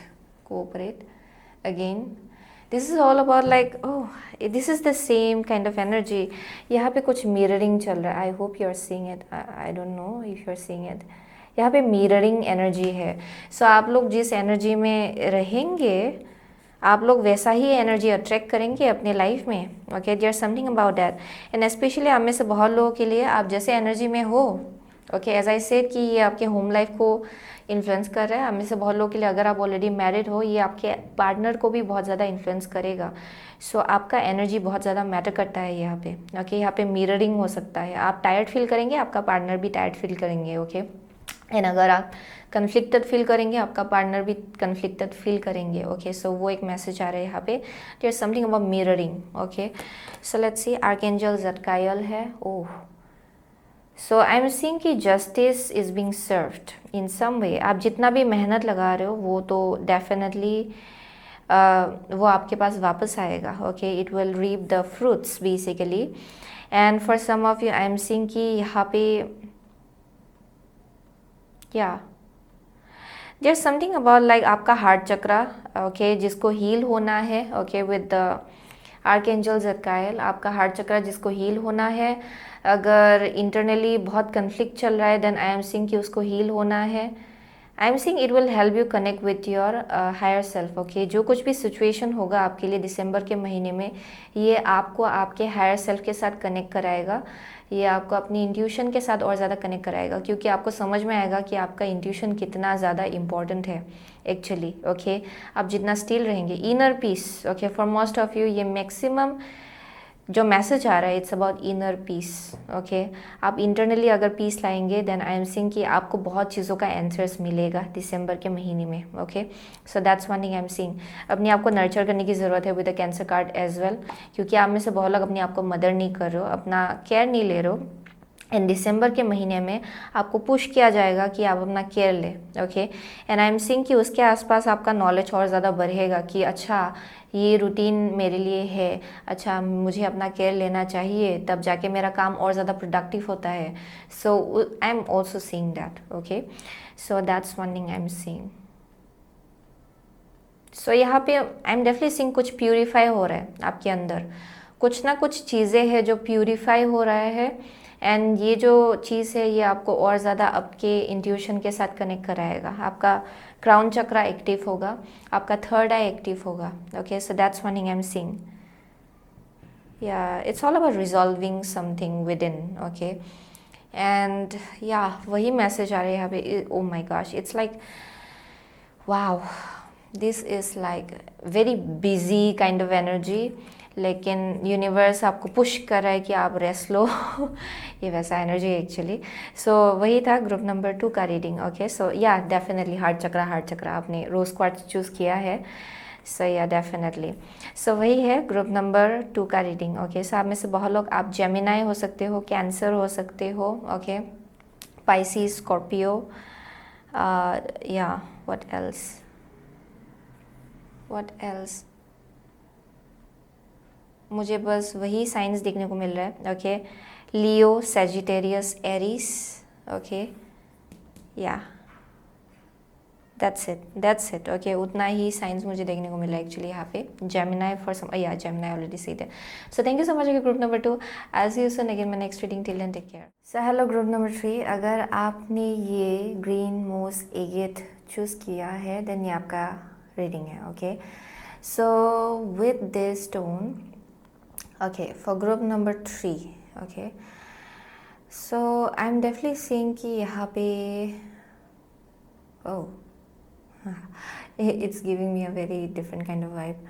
A: again. This is all about like, oh this is the same kind of energy. यहाँ पे कुछ मिररिंग चल रहा है। I hope you are seeing it, I don't know if you are seeing it. यहाँ पे मिररिंग एनर्जी है। सो आप लोग जिस एनर्जी में रहेंगे, आप लोग वैसा ही एनर्जी अट्रैक्ट करेंगे अपने लाइफ में, okay. There something about that. And specially आप में से बहुत लोगों के लिए आप जैसे एनर्जी में हो, ओके, एज आई सेड कि ये आपके होम लाइफ को इन्फ्लुएंस कर रहा है। आप में से बहुत लोगों के लिए अगर आप ऑलरेडी मैरिड हो, ये आपके पार्टनर को भी बहुत ज़्यादा इन्फ्लुएंस करेगा। सो आपका एनर्जी बहुत ज़्यादा मैटर करता है यहाँ पे, ओके। यहाँ पे मिररिंग हो सकता है। आप टायर्ड फील करेंगे, आपका पार्टनर भी टायर्ड फील करेंगे, ओके। एंड अगर आप कन्फ्लिक्टेड फील करेंगे, आपका पार्टनर भी कन्फ्लिक्टेड फील करेंगे, ओके। सो वो एक मैसेज आ रहा है यहाँ पे, there something about mirroring, okay. So let's see, archangel Zadkiel है। Oh, so I am seeing that justice is being served in some way. आप जितना भी मेहनत लगा रहे हो वो तो डेफिनेटली वो आपके पास वापस आएगा, okay. It will reap the fruits basically. And for some of you I am seeing कि यहाँ पे yeah there something about like आपका हार्ट चक्रा, ओके, जिसको हील होना है, okay, with the archangel Zadkiel. आपका हार्ट चक्रा जिसको हील होना है। अगर इंटरनली बहुत कन्फ्लिक्ट चल रहा है, देन आई एम सीइंग कि उसको हील होना है। I am seeing it will help you connect with your higher self, okay. जो कुछ भी सिचुएशन होगा आपके लिए दिसंबर के महीने में, ये आपको आपके हायर सेल्फ के साथ कनेक्ट कराएगा। ये आपको अपनी इंट्यूशन के साथ और ज़्यादा कनेक्ट कराएगा, क्योंकि आपको समझ में आएगा कि आपका इंट्यूशन कितना ज़्यादा इंपॉर्टेंट है एक्चुअली, ओके। आप जितना स्टिल रहेंगे, inner peace, okay, for most of you ये मैक्सिमम जो मैसेज आ रहा है, it's about inner peace, okay. आप इंटरनली अगर पीस लाएंगे, देन आई एम सीइंग कि आपको बहुत चीज़ों का आंसर्स मिलेगा दिसंबर के महीने में, okay. So that's one thing I am seeing. अपने आप को नर्चर करने की ज़रूरत है with the cancer card as well, क्योंकि आप में से बहुत लोग अपने आप को मदर नहीं कर रहे हो, अपना केयर नहीं ले रहे हो। एंड दिसंबर के महीने में आपको पुश किया जाएगा कि आप अपना केयर लें, okay. And I am seeing कि उसके आसपास आपका नॉलेज और ज़्यादा बढ़ेगा कि अच्छा ये रूटीन मेरे लिए है, अच्छा मुझे अपना केयर लेना चाहिए, तब जाके मेरा काम और ज़्यादा प्रोडक्टिव होता है। So I am also seeing that, okay. So that's one thing I am seeing. So यहाँ पे आई एम डेफिनेटली सीइंग कुछ प्यूरीफाई हो रहा है आपके अंदर। कुछ ना कुछ चीज़ें हैं जो प्यूरीफाई हो रहा है। एंड ये जो चीज़ है, ये आपको और ज़्यादा आपके इंट्यूशन के साथ कनेक्ट कराएगा। आपका क्राउन चक्रा एक्टिव होगा, आपका थर्ड आई एक्टिव होगा, okay. So that's one thing I am seeing. या it's all about resolving something within, okay. And या वही मैसेज आ रहा है यहाँ पे। Oh my gosh, it's like wow, this is like very busy kind of energy, लेकिन यूनिवर्स आपको पुश कर रहा है कि आप रेस्ट लो। ये वैसा एनर्जी है एक्चुअली। सो वही था ग्रुप नंबर 2 का रीडिंग, ओके। सो या डेफिनेटली हार्ट चक्रा आपने रोज़ क्वार्ट्ज चूज़ किया है। सो या डेफिनेटली, सो वही है ग्रुप नंबर 2 का रीडिंग, ओके। सो आप में से बहुत लोग, आप जेमिनाई हो सकते हो, कैंसर हो सकते हो, ओके, पाइसिस, स्कॉर्पियो, या व्हाट एल्स मुझे बस वही साइंस देखने को मिल रहा है, ओके। लियो, सेजिटेरियस, एरीस, ओके। या दैट्स इट, ओके। उतना ही साइंस मुझे देखने को मिला एक्चुअली यहाँ पे। जेमिनाई फॉर सम, या जेमिनाई ऑलरेडी सी थे। So thank you so much group number 2। I see you soon again my next reading. Till then take care. So hello group number 3, अगर आपने ये ग्रीन मोस एगेट चूज़ किया है, then ये आपका रीडिंग है, okay. So with this stone, okay, for group number 3, okay, so I'm definitely seeing कि यहाँ पे oh it's giving me a very different kind of vibe.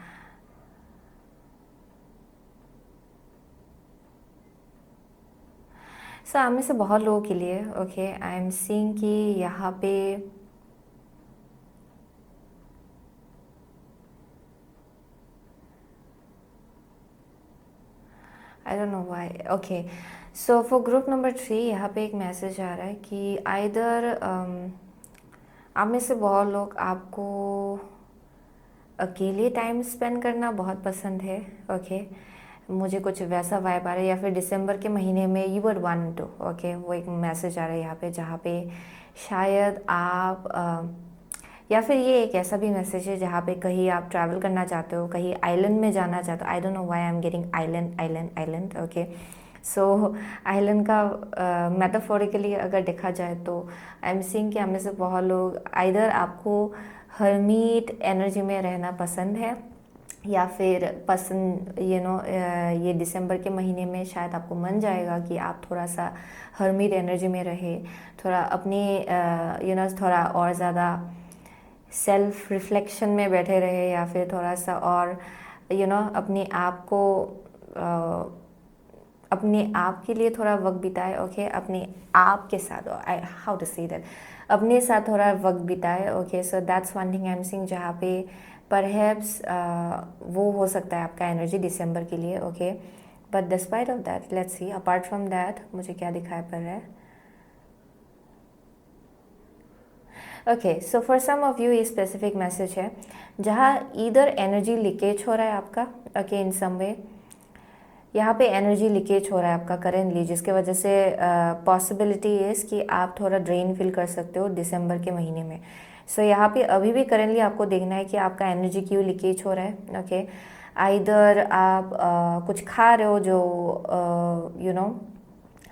A: So आप में से बहुत लोगों के लिए, okay, I'm seeing कि यहाँ पे आई don't know why. Okay, so for group number 3 यहाँ पे एक मैसेज आ रहा है कि आइदर आप में से बहुत लोग आपको अकेले टाइम स्पेंड करना बहुत पसंद है। ओके, मुझे कुछ वैसा वाइब आ रहा है, या फिर दिसंबर के महीने में you would want to. Okay, वो एक मैसेज आ रहा है यहाँ पे, जहाँ पे शायद आप या फिर ये एक ऐसा भी मैसेज है जहाँ पे कहीं आप ट्रैवल करना चाहते हो, कहीं आइलैंड में जाना चाहते हो। आई don't know why I am getting island island island. Okay, so island का मेटाफोरिकली अगर देखा जाए तो आई एम सीइंग कि हमें से बहुत लोग आइदर आपको हर्मीट एनर्जी में रहना पसंद है, या फिर पसंद ये दिसंबर के महीने में शायद आपको मन जाएगा कि आप थोड़ा सा हर्मीट एनर्जी में रहे, थोड़ा अपनी थोड़ा और ज़्यादा सेल्फ रिफ्लेक्शन में बैठे रहे, या फिर थोड़ा सा और अपने आप को अपने आप के लिए थोड़ा वक्त बिताए। ओके, अपने आप के साथ, हाउ टू से दैट, अपने साथ थोड़ा वक्त बिताए। Okay, so that's one thing I am seeing, जहाँ पे परहैप्स वो हो सकता है आपका एनर्जी दिसंबर के लिए। Okay, but despite of that let's see, apart from that मुझे क्या दिखाई पड़ रहा है। Okay, so for some of you ये स्पेसिफिक मैसेज है जहाँ इधर एनर्जी लीकेज हो रहा है आपका। ओके, इन सम वे यहाँ पे एनर्जी लीकेज हो रहा है आपका करेंटली, जिसके वजह से पॉसिबिलिटी इज़ कि आप थोड़ा ड्रेन फील कर सकते हो दिसंबर के महीने में। सो यहाँ पे अभी भी करेंटली आपको देखना है कि आपका एनर्जी क्यों लीकेज हो रहा है। ओके, आइदर आप कुछ खा रहे हो जो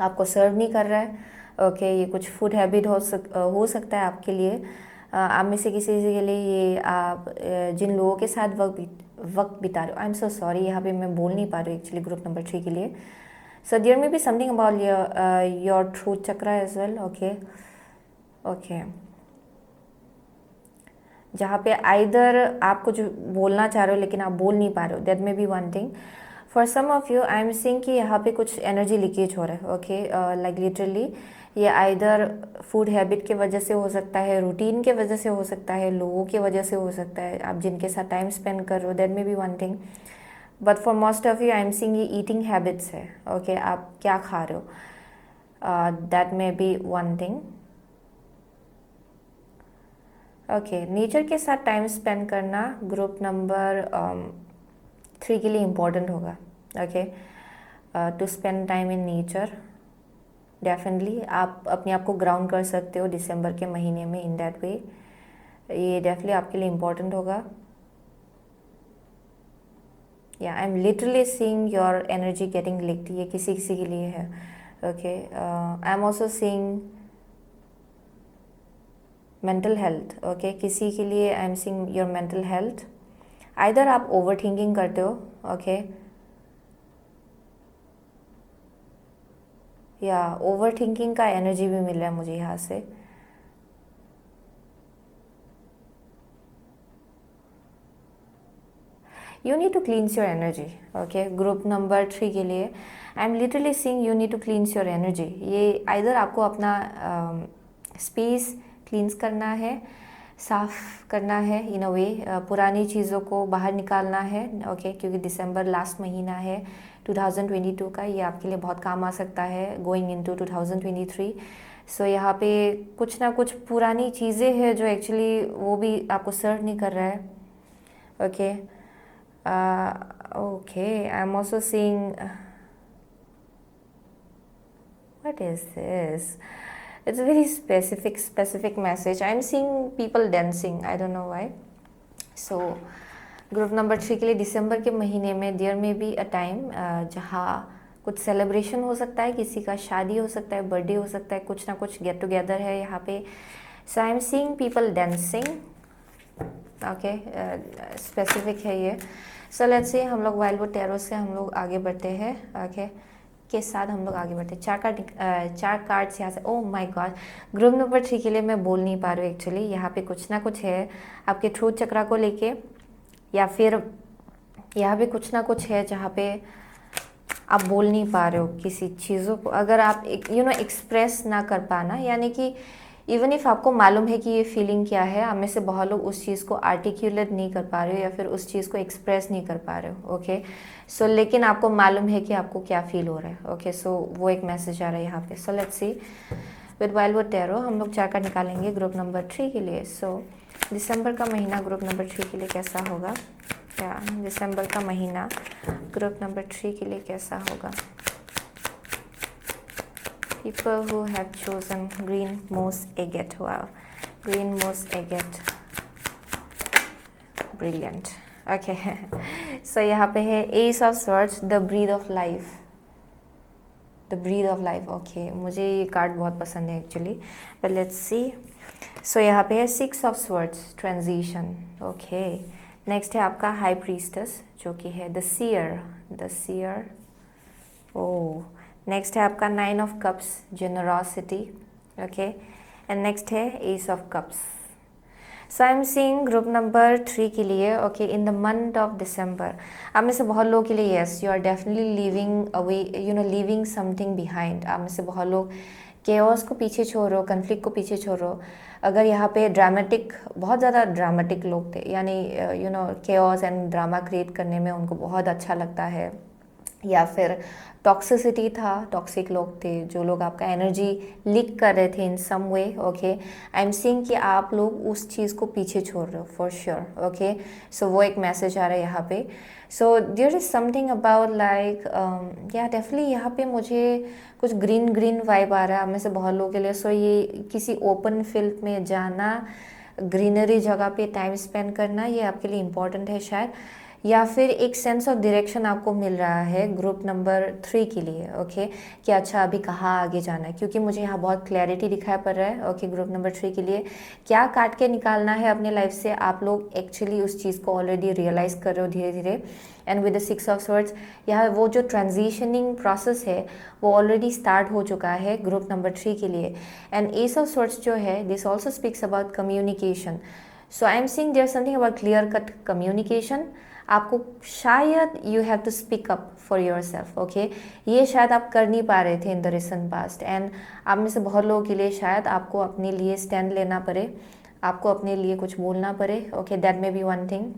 A: आपको सर्व नहीं कर रहा है। ओके, ये कुछ फूड हैबिट हो सकता है आपके लिए। आप में से किसी के लिए ये आप जिन लोगों के साथ वक्त बिता रहे हो। आई एम सो सॉरी, यहाँ पे मैं बोल नहीं पा रही एक्चुअली ग्रुप नंबर 3 के लिए। So there may be something about your truth chakra as well. Okay, okay, जहाँ पे आइदर आप कुछ बोलना चाह रहे हो लेकिन आप बोल नहीं पा रहे हो, that may be one thing. For some of you I am seeing कि यहाँ पे कुछ एनर्जी लीकेज हो रहा है। ओके, लाइक लिटरली ये आइदर फूड हैबिट की वजह से हो सकता है, रूटीन के वजह से हो सकता है, लोगों की वजह से हो सकता है, आप जिनके साथ टाइम स्पेंड कर रहे हो, that may be one thing. But for most of you I am seeing ये ईटिंग हैबिट्स है। ओके, आप क्या खा रहे हो, that may be one thing. Okay, nature के साथ टाइम स्पेंड करना ग्रुप नंबर 3 के लिए इम्पोर्टेंट होगा। Okay, to spend time in nature, definitely आप अपने आप को ग्राउंड कर सकते हो दिसंबर के महीने में इन दैट वे। ये डेफिनेटली आपके लिए इम्पोर्टेंट होगा। या I am literally seeing your energy getting leaked, ये किसी किसी के लिए है। Okay, I am also seeing mental health. Okay, किसी के लिए I am seeing your mental health. Either आप ओवर थिंकिंग करते हो। ओके, या ओवर थिंकिंग का एनर्जी भी मिल रहा है मुझे यहाँ से। You need to cleanse your energy. Okay, group number 3 के लिए I am literally seeing you need to cleanse your energy. ये आइदर आपको अपना स्पेस क्लींस करना है, साफ़ करना है इन अ वे, पुरानी चीज़ों को बाहर निकालना है। ओके, क्योंकि दिसंबर लास्ट महीना है 2022 का, ये आपके लिए बहुत काम आ सकता है गोइंग इनटू 2023। सो यहाँ पे कुछ ना कुछ पुरानी चीज़ें हैं जो एक्चुअली वो भी आपको सर्व नहीं कर रहा है। Okay, okay, I am also seeing, what is this, it's a very specific message. I'm seeing people dancing, I don't know why. So group number 3 के लिए दिसंबर के महीने में there may be a time जहाँ कुछ सेलिब्रेशन हो सकता है, किसी का शादी हो सकता है, बर्थडे हो सकता है, कुछ ना कुछ गेट टुगेदर है यहाँ पे। So I am seeing people dancing. Okay, specific है ये। सो लेट्स से हम लोग वाइल्ड वुड टैरो से हम लोग आगे बढ़ते हैं। ओके, के साथ हम लोग आगे बढ़ते हैं। चार कार्ड्स यहाँ से। Oh my God, group number 3 के लिए मैं बोल नहीं पा रही हूँ एक्चुअली। यहाँ पे कुछ ना कुछ है आपके ट्रूथ चक्रा को लेके, या फिर यहाँ पे कुछ ना कुछ है जहाँ पे आप बोल नहीं पा रहे हो किसी चीज़ों को। अगर आप एक्सप्रेस ना कर पाना, यानी कि इवन इफ आपको मालूम है कि ये फीलिंग क्या है, आप में से बहुत लोग उस चीज़ को आर्टिकुलेट नहीं कर पा रहे हो या फिर उस चीज़ को एक्सप्रेस नहीं कर पा रहे हो, ओके। सो लेकिन आपको मालूम है कि आपको क्या फील हो रहा है, ओके। सो वो एक मैसेज आ रहा है यहाँ पे। So let's see with Wildwood tarot हम लोग 4 कार्ड निकालेंगे ग्रुप नंबर 3 के लिए। सो दिसंबर का महीना ग्रुप नंबर 3 के लिए कैसा होगा? क्या दिसंबर का महीना ग्रुप नंबर 3 के लिए कैसा होगा? People who have chosen green moss agate. Wow, green moss agate, brilliant. Okay, so यहाँ पे है Ace of Swords, the breath of life. The breath of life. Okay, मुझे ये कार्ड बहुत पसंद है actually, but let's see. So यहाँ पे है Six of Swords, transition. Okay, next है आपका High Priestess जो कि है the seer, the seer. Oh. Next है आपका 9 of cups, generosity, okay. And next है ace of cups. So I am seeing group number 3 के लिए, okay, in the month of December आप में से बहुत लोगों के लिए yes, you are definitely leaving away, you know, leaving something behind. आप में से बहुत लोग केओस को पीछे छोड़ रहे हो, कन्फ्लिक्ट को पीछे छोड़ रहे हो। अगर यहाँ पे ड्रामेटिक, बहुत ज़्यादा ड्रामेटिक लोग थे, यानी you know chaos and drama create करने में उनको बहुत अच्छा लगता है, या फिर टॉक्सिसिटी था, टॉक्सिक लोग थे जो लोग आपका एनर्जी लीक कर रहे थे इन some way, okay. I am seeing कि आप लोग उस चीज़ को पीछे छोड़ रहे हो फॉर श्योर, ओके। सो वो एक मैसेज आ रहा है यहाँ पे। So there is something about like या डेफिनेटली यहाँ पे मुझे कुछ ग्रीन ग्रीन वाइब आ रहा है आप में से बहुत लोगों के लिए। सो ये किसी ओपन फील्ड में जाना, ग्रीनरी जगह पे टाइम स्पेंड करना, ये आपके लिए इम्पॉर्टेंट है शायद, या फिर एक सेंस ऑफ डायरेक्शन आपको मिल रहा है ग्रुप नंबर 3 के लिए, ओके, कि अच्छा अभी कहाँ आगे जाना है, क्योंकि मुझे यहाँ बहुत क्लैरिटी दिखाई पड़ रहा है, ओके। ग्रुप नंबर 3 के लिए क्या काट के निकालना है अपने लाइफ से, आप लोग एक्चुअली उस चीज़ को ऑलरेडी रियलाइज़ कर रहे हो धीरे धीरे। And with the 6 of swords, यहाँ वो जो ट्रांजिशनिंग प्रोसेस है वो ऑलरेडी स्टार्ट हो चुका है ग्रुप नंबर 3 के लिए। एंड एस ऑफ स्वर्ड्स जो है, this also speaks about communication. So I am seeing there something about clear cut communication. आपको शायद you have to speak up for yourself, okay. ये शायद आप कर नहीं पा रहे थे in the recent past, and आप में से बहुत लोगों के लिए शायद आपको अपने लिए स्टैंड लेना पड़े, आपको अपने लिए कुछ बोलना पड़े, okay. That may be one thing,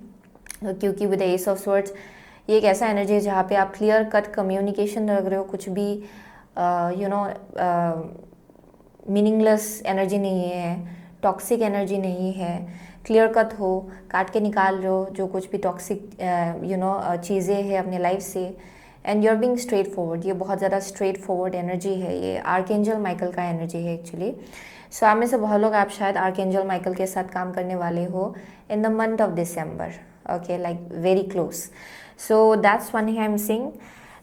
A: क्योंकि with the ace of swords ये एक ऐसा एनर्जी है जहाँ पे आप क्लियर कट कम्युनिकेशन रख रहे हो, कुछ भी यू नो मीनिंगलेस एनर्जी नहीं है, टॉक्सिक एनर्जी नहीं है, क्लियर कट हो, काट के निकाल रहे हो जो कुछ भी टॉक्सिक यू नो चीज़ें हैं अपने लाइफ से, and you are being straightforward. ये बहुत ज़्यादा स्ट्रेट फॉरवर्ड एनर्जी है, ये आर्कएंजल माइकल का एनर्जी है एक्चुअली। सो आप में से बहुत लोग, आप शायद आर्कएंजल माइकल के साथ काम करने वाले हो इन the month of December, okay, like very close. So that's one thing I am seeing.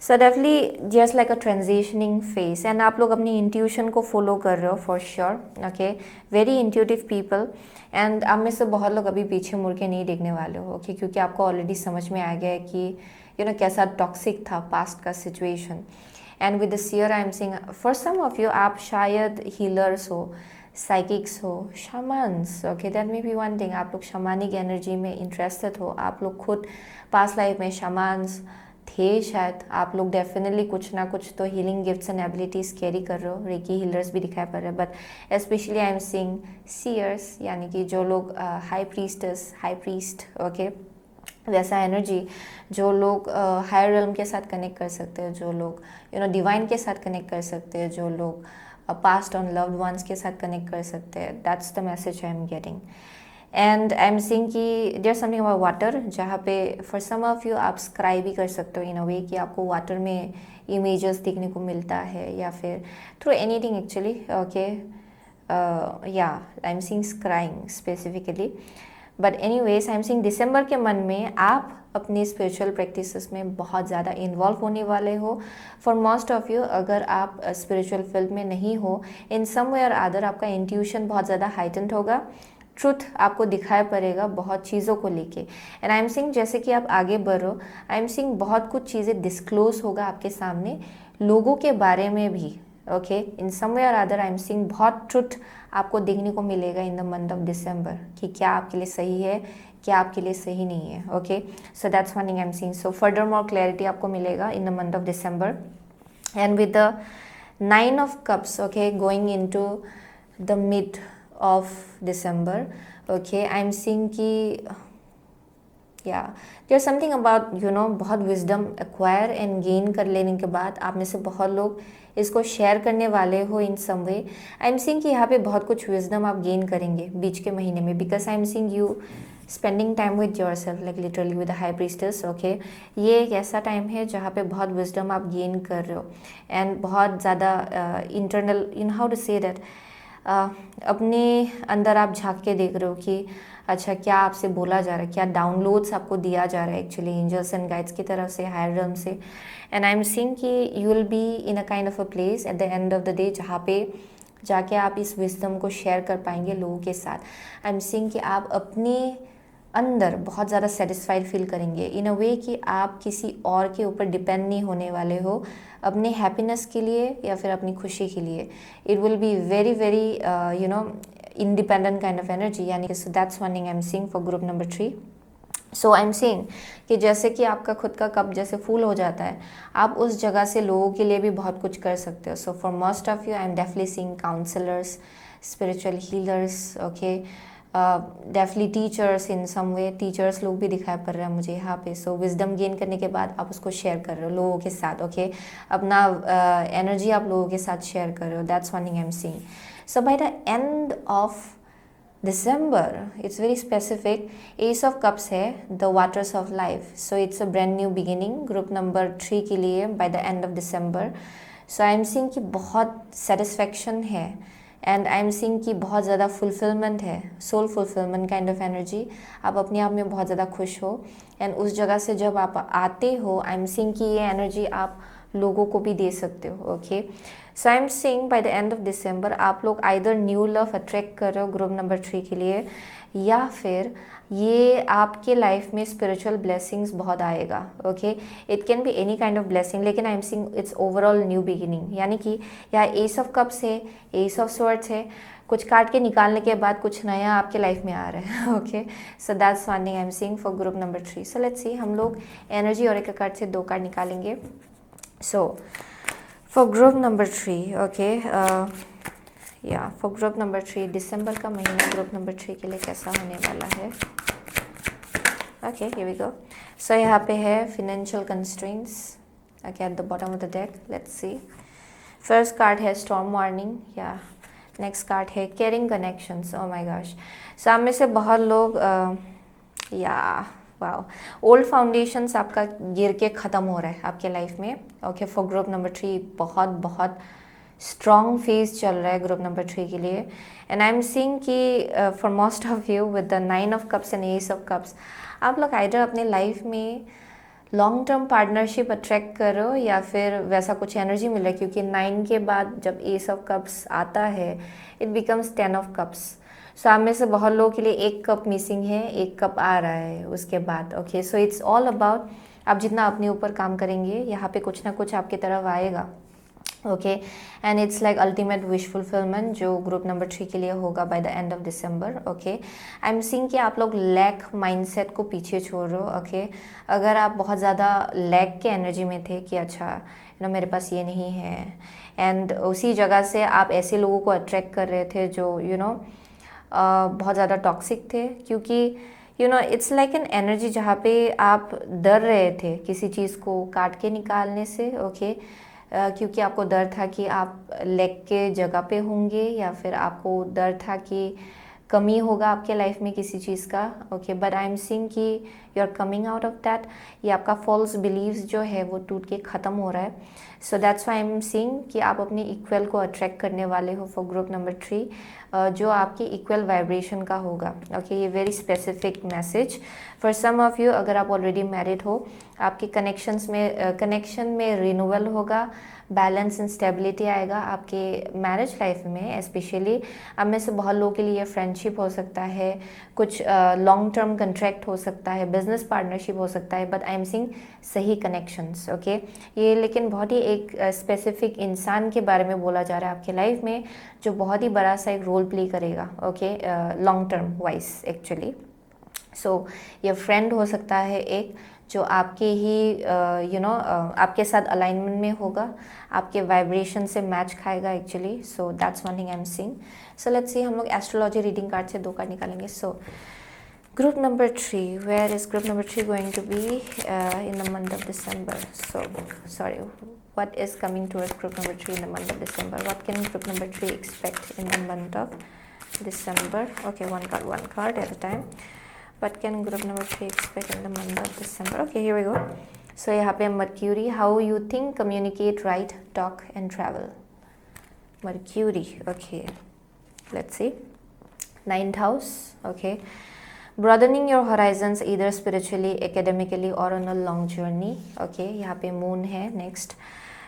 A: So definitely just like a transitioning face, and आप लोग अपनी इंट्यूशन को फॉलो कर रहे हो for sure, okay, very intuitive people. And आप में से बहुत लोग अभी पीछे मुड़ के नहीं देखने वाले हो, ओके, क्योंकि आपको ऑलरेडी समझ में आ गया है कि यू नो कैसा टॉक्सिक था पास्ट का situation. And with the seer I am seeing for some of you, आप शायद हीलर्स हो, साइकिक्स हो, shamans, okay, that may be one thing. आप लोग शमानिक एनर्जी में इंटरेस्टेड हो, आप लोग खुद पास्ट लाइफ में शमान्स थे शायद। आप लोग डेफिनेटली कुछ ना कुछ तो healing gifts and abilities carry कर रहे हो, रेकी हीलर्स भी दिखाई पड़ रहे हैं, but specially I am seeing seers, यानी कि जो लोग high priests, high priest, okay, वैसा एनर्जी जो लोग हायर रिल्म के साथ कनेक्ट कर सकते हैं, जो लोग यू नो डिवाइन के साथ कनेक्ट कर सकते हैं, जो लोग पास्ट ऑन लव्ड वंस के साथ कनेक्ट कर सकते हैं। That's the message I am getting. And I am seeing कि देयर समथिंग अबाउट वाटर, जहाँ पे फॉर सम ऑफ यू आप स्क्राइब भी कर सकते हो इन अ वे कि आपको वाटर में इमेजेस देखने को मिलता है, या फिर थ्रू एनीथिंग एक्चुअली, ओके, या I am seeing scrying specifically. But anyways I am seeing December के मन में आप अपनी स्पिरिचुअल प्रैक्टिसेस में बहुत ज़्यादा इन्वॉल्व होने वाले हो। फॉर मोस्ट ऑफ यू, अगर आप स्पिरिचुअल फील्ड में नहीं हो, इन सम वे और अदर आपका इंट्यूशन बहुत ज़्यादा हाइटेंड होगा, ट्रुथ आपको दिखाई पड़ेगा बहुत चीज़ों को लेके। एंड आई एम सीइंग जैसे कि आप आगे बढ़ रहे हो, आई एम सीइंग बहुत कुछ चीज़ें डिस्क्लोज होगा आपके सामने, लोगों के बारे में भी, ओके, इन सम वे और अदर। आई एम सीइंग बहुत ट्रुथ आपको देखने को मिलेगा इन द मंथ ऑफ दिसंबर, कि क्या आपके लिए सही है, क्या आपके लिए सही नहीं है, okay. So that's one thing I am seeing. So further more clarity आपको मिलेगा इन the month of December. And with the 9 of cups, okay, going into the mid of December. Okay, I'm seeing कि या there something about बहुत wisdom acquire and gain कर लेने के बाद आप में से बहुत लोग इसको शेयर करने वाले हो इन some way. I am seeing कि यहाँ पे बहुत कुछ विजडम आप गेन करेंगे बीच के महीने में, because I am seeing you spending time with your self, like literally with the high priestess. Okay, ये एक ऐसा टाइम है जहाँ पे बहुत विजडम आप गेन कर रहे हो एंड बहुत ज़्यादा internal, in how to say that, अपने अंदर आप झांक के देख रहे हो कि अच्छा क्या आपसे बोला जा रहा है, क्या डाउनलोड्स आपको दिया जा रहा है एक्चुअली एंजल्स एंड गाइड्स की तरफ से, हायर रियल्म से. And I am seeing that you will be in a kind of a place at the end of the day जहाँ पे जाके आप इस विजडम को शेयर कर पाएंगे लोगों के साथ. आई एम सीइंग कि आप अपने अंदर बहुत ज़्यादा सेटिस्फाइड फील करेंगे इन अ वे कि आप किसी और के ऊपर डिपेंड नहीं होने वाले हो अपने हैप्पीनेस के लिए या फिर अपनी खुशी के लिए. It will be very very independent kind of energy, यानी कि so that's one thing I'm seeing for group number 3. So I'm seeing कि जैसे कि आपका खुद का कप जैसे फुल हो जाता है, आप उस जगह से लोगों के लिए भी बहुत कुछ कर सकते हो. So for most of you I'm definitely seeing counselors, spiritual healers, okay, definitely teachers in some way. teachers लोग भी दिखाई पड़ रहे हैं मुझे यहाँ पे. So wisdom gain करने के बाद आप उसको शेयर कर रहे हो लोगों के साथ. okay, अपना एनर्जी आप लोगों के साथ शेयर कर रहे हो. that's one thing I'm seeing. So by the end of December, it's very specific. Ace of Cups है, the waters of life. So it's a brand new beginning. Group number 3 के लिए by the end of December. So I'm seeing कि बहुत satisfaction है and I'm seeing कि बहुत ज़्यादा fulfillment है, soul fulfillment kind of energy. आप अपने आप में बहुत ज़्यादा खुश हो and उस जगह से जब आप आते हो, I'm seeing कि ये energy आप लोगों को भी दे सकते हो. Okay, so I am seeing bye the end of December आप लोग आइदर न्यू लव अट्रैक्ट कर रहे हो ग्रुप नंबर 3 के लिए, या फिर ये आपके लाइफ में स्पिरिचुअल ब्लेसिंग्स बहुत आएगा. Okay, it can be any kind of blessing, लेकिन I am seeing it's overall new beginning. यानी कि यहाँ एस ऑफ कप्स है, एस ऑफ स्वॉर्ड्स है, कुछ काट के निकालने के बाद कुछ नया आपके लाइफ में आ रहा है. Okay, so that's one thing I am seeing for group number 3. So let's see, हम लोग एनर्जी और एक कार्ड से 2 कार्ड निकालेंगे. So for group number 3, okay, for group number 3 दिसंबर का महीना ग्रुप नंबर 3 के लिए कैसा होने वाला है. okay, here we go. So यहाँ पे है financial constraints, okay, at the bottom of the deck. Let's see. First card है storm warning. Next card है caring connections. oh my gosh. So आप में से बहुत लोग वाओ, ओल्ड फाउंडेशंस आपका गिर के ख़त्म हो रहा है आपके लाइफ में. ओके, फॉर ग्रुप नंबर 3 बहुत बहुत स्ट्रॉन्ग फेज चल रहा है ग्रुप नंबर 3 के लिए. एंड आई एम सीइंग कि for most of you with the 9 of cups and S of cups, आप लोग आइडर अपने लाइफ में लॉन्ग टर्म पार्टनरशिप अट्रैक्ट करो या फिर वैसा कुछ एनर्जी मिल रहा है, क्योंकि 9 के बाद जब एस ऑफ कप्स आता है इट बिकम्स 10 ऑफ कप्स. सो आप में से बहुत लोगों के लिए एक कप मिसिंग है, एक कप आ रहा है उसके बाद. Okay, so it's all about आप जितना अपने ऊपर काम करेंगे यहाँ पे कुछ ना कुछ आपकी तरफ आएगा. Okay, and it's like ultimate wish fulfilment जो ग्रुप नंबर 3 के लिए होगा bye the end of December. Okay, I am seeing कि आप लोग लैक माइंडसेट को पीछे छोड़ रहे हो. ओके, अगर आप बहुत ज़्यादा लैक के एनर्जी में थे कि अच्छा मेरे पास ये नहीं है, एंड उसी जगह से आप ऐसे लोगों को अट्रैक्ट कर रहे थे जो बहुत ज़्यादा टॉक्सिक थे, क्योंकि इट्स लाइक एन एनर्जी जहाँ पे आप डर रहे थे किसी चीज़ को काट के निकालने से. ओके, क्योंकि आपको डर था कि आप लेग के जगह पे होंगे या फिर आपको डर था कि कमी होगा आपके लाइफ में किसी चीज़ का. Okay, but I am seeing that you are coming out of that. ये आपका फॉल्स बिलीव्स जो है वो टूट के ख़त्म हो रहा है. So that's why I am seeing कि आप अपने इक्वल को अट्रैक्ट करने वाले हो फॉर ग्रुप नंबर 3, जो आपके इक्वल वाइब्रेशन का होगा. ओके, ये very specific message for some of you. अगर आप ऑलरेडी मैरिड हो, आपके कनेक्शन में रिन्यूअल होगा, बैलेंस एंड स्टेबिलिटी आएगा आपके मैरिज लाइफ में. स्पेशली अब में से बहुत लोगों के लिए फ्रेंडशिप हो सकता है, कुछ लॉन्ग टर्म कंट्रैक्ट हो सकता है, बिजनेस पार्टनरशिप हो सकता है, बट आई एम सीइंग सही कनेक्शंस. ओके, ये लेकिन बहुत ही एक स्पेसिफिक इंसान के बारे में बोला जा रहा है आपके लाइफ में जो बहुत ही बड़ा सा एक रोल प्ले करेगा. Okay, long term wise actually. So ये फ्रेंड हो सकता है एक जो आपके ही आपके साथ अलाइनमेंट में होगा, आपके वाइब्रेशन से मैच खाएगा actually. So that's one thing I am seeing. So let's see, हम लोग एस्ट्रोलॉजी रीडिंग कार्ड से 2 कार्ड निकालेंगे. सो group number 3, where is group number 3 going to be in the month of December? So sorry, what is coming towards group number 3 in the month of December? What can group number 3 expect in the month of December? Okay, one card at a time. What can group number 3 expect in the month of December? Okay, here we go. So यहाँ पे Mercury, how you think, communicate, write, talk and travel. Mercury, okay, let's see. 9th house, okay, broadening your horizons either spiritually, academically or on a long journey. Okay, यहाँ पे moon है. next,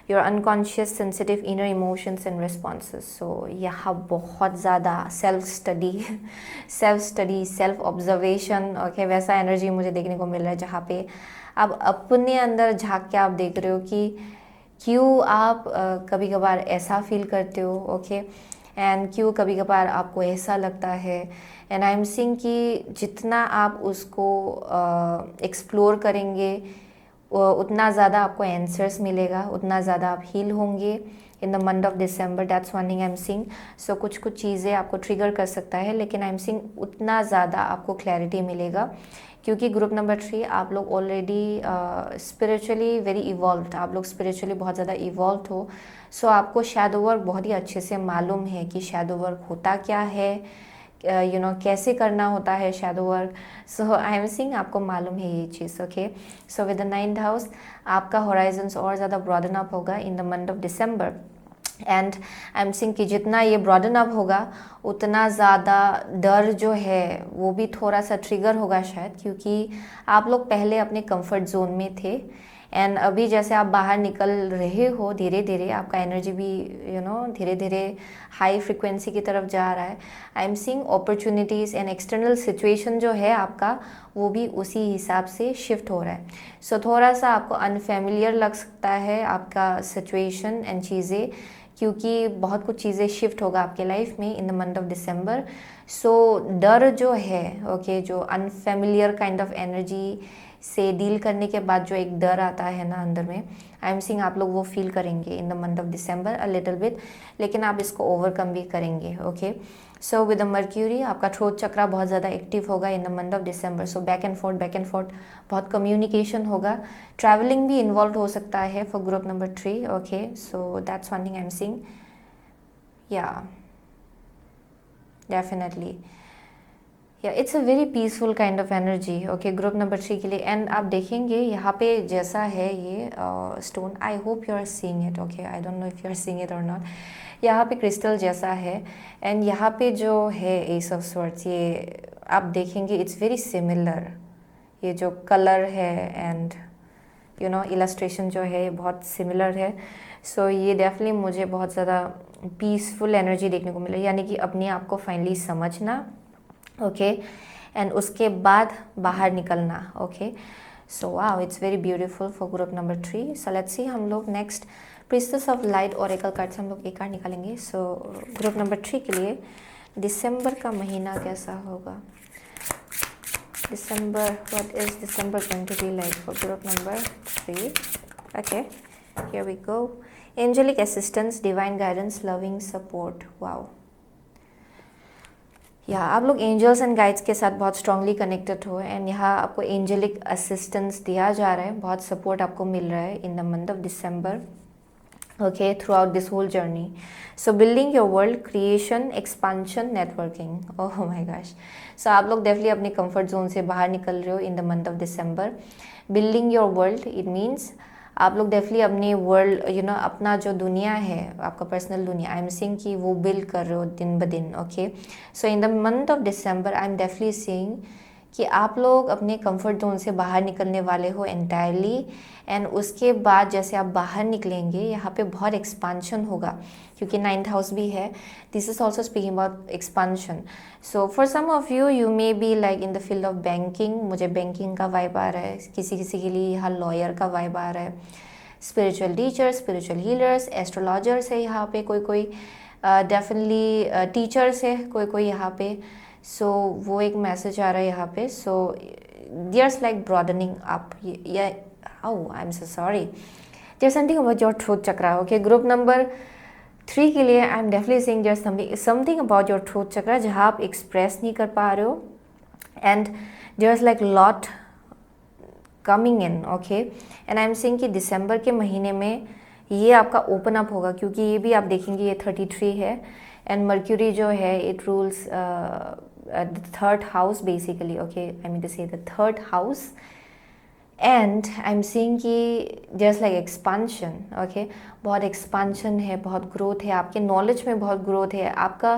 A: your unconscious sensitive inner emotions and responses. so यहाँ बहुत ज़्यादा self study self observation, okay, वैसा energy मुझे देखने को मिल रहा है जहाँ पे आप अपने अंदर झांक के आप देख रहे हो कि क्यों आप कभी कभार ऐसा फील करते हो. ओके, एंड क्यों कभी कभार आपको ऐसा लगता है. एंड आई एम सीइंग कि जितना आप उसको एक्सप्लोर करेंगे उतना ज़्यादा आपको आंसर्स मिलेगा, उतना ज़्यादा आप हील होंगे in the month of December. That's one thing I am seeing. So कुछ चीज़ें आपको ट्रिगर कर सकता है, लेकिन आई एम सीइंग उतना ज़्यादा आपको क्लैरिटी मिलेगा क्योंकि ग्रुप नंबर 3 आप लोग ऑलरेडी स्पिरिचुअली वेरी इवॉल्व्ड, आप लोग स्पिरिचुअली बहुत ज़्यादा इवॉल्व हो. सो आपको शैडो वर्क बहुत ही अच्छे से मालूम है कि शैडो वर्क होता क्या है, कैसे करना होता है shadow work. So I am seeing आपको मालूम है ये चीज़. Okay, so with the 9th house आपका होराइजन्स और ज़्यादा ब्रॉडन अप होगा in the month of December. And I am seeing कि जितना ये ब्रॉडन अप होगा उतना ज़्यादा डर जो है वो भी थोड़ा सा ट्रिगर होगा शायद, क्योंकि आप लोग पहले अपने कंफर्ट जोन में थे एंड अभी जैसे आप बाहर निकल रहे हो धीरे धीरे आपका एनर्जी भी धीरे धीरे हाई फ्रिक्वेंसी की तरफ जा रहा है. I am seeing opportunities and external situation जो है आपका वो भी उसी हिसाब से शिफ्ट हो रहा है. सो थोड़ा सा आपको अनफेमिलियर लग सकता है आपका सिचुएशन एंड चीज़ें, क्योंकि बहुत कुछ चीज़ें शिफ्ट होगा आपके लाइफ में in the month of December. So डर जो है, ओके, जो अनफेमिलियर काइंड ऑफ एनर्जी से डील करने के बाद जो एक डर आता है ना अंदर में, आई एम सीइंग आप लोग वो फील करेंगे इन the month of December a little bit, लेकिन आप इसको ओवरकम भी करेंगे. Okay, so with the mercury आपका थ्रोट चक्रा बहुत ज़्यादा एक्टिव होगा in the month of December. So back and fourth बहुत कम्युनिकेशन होगा, ट्रैवलिंग भी इन्वॉल्व हो सकता है for group number 3. Okay, so that's one thing I am seeing. या डेफिनेटली या it's a very peaceful kind of energy. Okay, group number 3 के लिए. एंड आप देखेंगे यहाँ पे जैसा है ये stone, I hope you are seeing it. Okay, I don't know if you are seeing it और नॉट. यहाँ पे क्रिस्टल जैसा है एंड यहाँ पे जो है एस ऑफ स्वॉर्ड्स, ये आप देखेंगे इट्स वेरी सिमिलर. ये जो कलर है एंड इलस्ट्रेशन जो है बहुत सिमिलर है. सो ये डेफिनेटली मुझे बहुत ज़्यादा पीसफुल एनर्जी देखने को मिला, यानी कि अपने आप को फाइनली समझना. ओके, एंड उसके बाद बाहर निकलना. Okay, so wow, it's very beautiful for group number 3. So let's see, हम लोग next princess of light oracle card से हम लोग एक कार्ड निकालेंगे. सो ग्रुप नंबर 3 के लिए दिसंबर का महीना कैसा होगा. December, what is December going to be like for group number 3. Okay, here we go. Angelic assistance, divine guidance, loving support. Wow, या आप लोग एंजल्स एंड गाइड्स के साथ बहुत स्ट्रांगली कनेक्टेड हो एंड यहाँ आपको एंजेलिक असिस्टेंस दिया जा रहा है, बहुत सपोर्ट आपको मिल रहा है in the month of December. Okay, throughout this whole journey. So building your world, creation, expansion, networking. Oh my gosh, so आप लोग डेफिनेटली अपने कंफर्ट जोन से बाहर निकल रहे हो इन the month of December. Building your world, it means आप लोग डेफिनेटली अपने वर्ल्ड अपना जो दुनिया है आपका पर्सनल दुनिया, आई एम सीइंग कि वो बिल्ड कर रहे हो दिन ब दिन. Okay, so in the month of December I am definitely seeing कि आप लोग अपने कंफर्ट जोन से बाहर निकलने वाले हो एंटायरली. एंड उसके बाद जैसे आप बाहर निकलेंगे यहाँ पे बहुत एक्सपांशन होगा, क्योंकि 9th हाउस भी है. This is also speaking about expansion. So for some of you may be like in the field of banking. मुझे बैंकिंग का वाइब आ रहा है, किसी के लिए यहाँ लॉयर का वाइब आ रहा है. Spiritual teachers, spiritual healers, astrologers है यहाँ पे कोई डेफिनेटली टीचर्स है कोई यहाँ पे. सो वो एक मैसेज आ रहा है यहाँ पे. सो there's like broadening up. Yeah, oh, I'm so sorry. There's something about your throat chakra. Okay, group number 3 के लिए I am definitely saying there something about your throat chakra जहाँ आप एक्सप्रेस नहीं कर पा रहे हो, and there is like lot coming in. Okay, and I am saying कि दिसंबर के महीने में ये आपका ओपन अप होगा, क्योंकि ये भी आप देखेंगे ये 33 है, एंड मर्क्यूरी जो है it rules the third house basically. Okay, I mean to say the third house, and I am seeing that just like expansion. Okay, बहुत एक्सपांशन है, बहुत ग्रोथ है, आपके नॉलेज में बहुत ग्रोथ है, आपका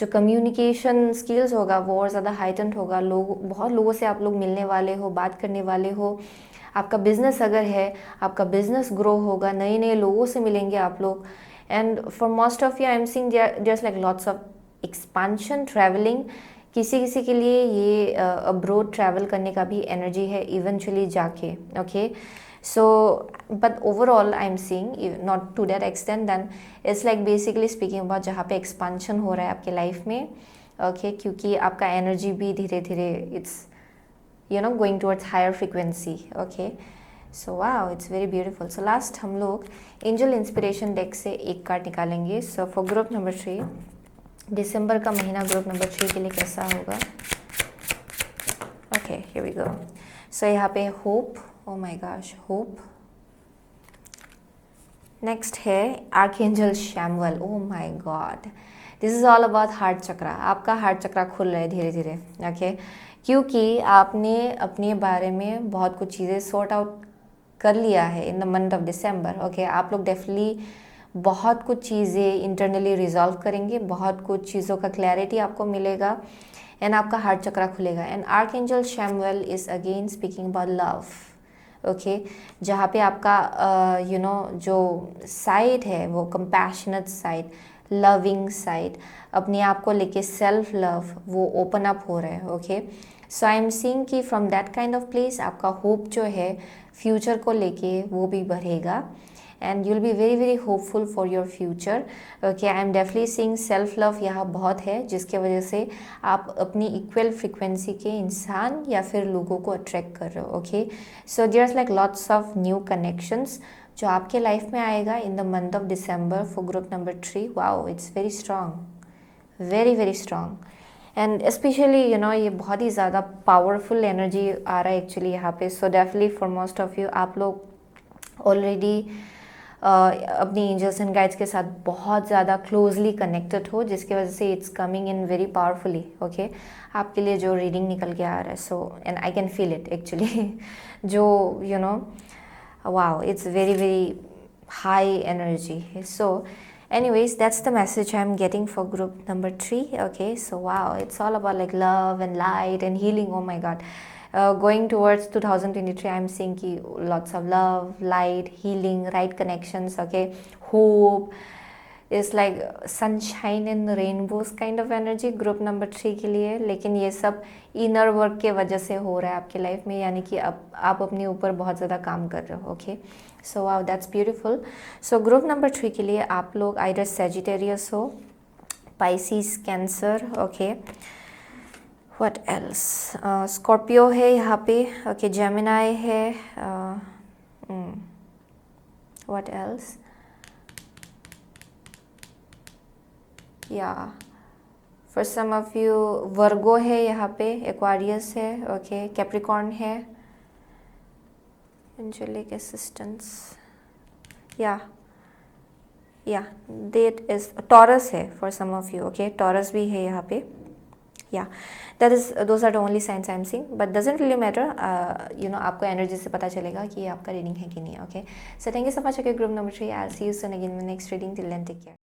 A: जो कम्युनिकेशन स्किल्स होगा वो और ज़्यादा हाइटेंड होगा. बहुत लोगों से आप लोग मिलने वाले हो, बात करने वाले हो. आपका बिजनेस अगर है, आपका बिजनेस ग्रो होगा, नए नए लोगों से मिलेंगे आप लोग. And for most of you I am seeing just like lots of expansion, travelling. किसी किसी के लिए ये अब्रोड ट्रैवल करने का भी एनर्जी है इवेंचुअली जाके. Okay, so but overall I am seeing not to that extent, then it's like basically speaking about जहाँ पे एक्सपांशन हो रहा है आपके लाइफ में. ओके, क्योंकि आपका एनर्जी भी धीरे धीरे it's going towards higher frequency. Okay, so wow, it's very beautiful. So last हम लोग एंजल इंस्पिरेशन डेक से एक कार्ड निकालेंगे. सो फॉर ग्रुप नंबर 3, दिसंबर का महीना ग्रुप नंबर 3 के लिए कैसा होगा? Okay, here we go. So यहाँ पे hope, oh my gosh, hope. Next है archangel Chamuel. Oh my God, this is all about heart chakra. आपका हार्ट चक्रा खुल रहा है धीरे धीरे. ओके, क्योंकि आपने अपने बारे में बहुत कुछ चीज़ें सॉर्ट आउट कर लिया है in the month of December. Okay, आप लोग डेफिनेटली बहुत कुछ चीज़ें इंटरनली रिजॉल्व करेंगे, बहुत कुछ चीज़ों का क्लैरिटी आपको मिलेगा, एंड आपका हार्ट चक्रा खुलेगा. And archangel Samuel is again speaking about love. Okay, जहाँ पे आपका जो साइड है वो कंपैशनेट साइड, लविंग साइड, अपने आप को लेके सेल्फ लव, वो ओपन अप हो रहा है. Okay, so I am seeing that from that kind of place आपका होप जो है फ्यूचर को लेके वो भी बढ़ेगा, and you will be very very hopeful for your future. Okay, I am definitely seeing self love यहाँ बहुत है, जिसके वजह से आप अपनी इक्वल फ्रिक्वेंसी के इंसान या फिर लोगों को अट्रैक्ट कर रहे हो. Okay, so there like lots of new connections जो आपके लाइफ में आएगा in the month of December for group number 3. Wow, it's very strong, very very strong, and specially ये बहुत ही ज़्यादा पावरफुल एनर्जी आ रहा है एक्चुअली यहाँ पे. सो definitely for most of you, आप लोग ऑलरेडी अपनी एंजल्स एंड गाइड्स के साथ बहुत ज़्यादा क्लोजली कनेक्टेड हो, जिसकी वजह से it's coming in very powerfully. Okay, आपके लिए जो रीडिंग निकल के आ रहा है, so and I can feel it actually. जो wow, it's very very high energy. So anyways, that's the message I'm getting for group number 3. Okay, so wow, it's all about like love and light and healing. Oh my god, going towards 2023, I'm seeing lots of love, light, healing, right connections. Okay, hope is like sunshine and rainbows kind of energy group number 3 के लिए. लेकिन ये सब inner work के वजह से हो रहा है आपके लाइफ में, यानी कि आप अपने ऊपर बहुत ज़्यादा काम कर रहे हो. Okay, so wow, that's beautiful. So group number 3 के लिए आप लोग आइदर सेजिटेरियस हो, Pisces, Cancer. Okay, what else, Scorpio है यहाँ पे. ओके, जेमिनाई है. What else, yeah for some of you Virgo है यहाँ पे, एक्वारियस है. ओके, कैप्रिकॉर्न है, angelic assistance, yeah that is Taurus है for some of you. Okay, Taurus भी है यहाँ पे. Yeah that is, those are the only signs I am seeing, but doesn't really matter. आपको एनर्जी से पता चलेगा कि ये आपका रीडिंग है कि नहीं. Okay, so thank you so much. Okay, group number 3, I will see you soon again in next reading. Till then take care.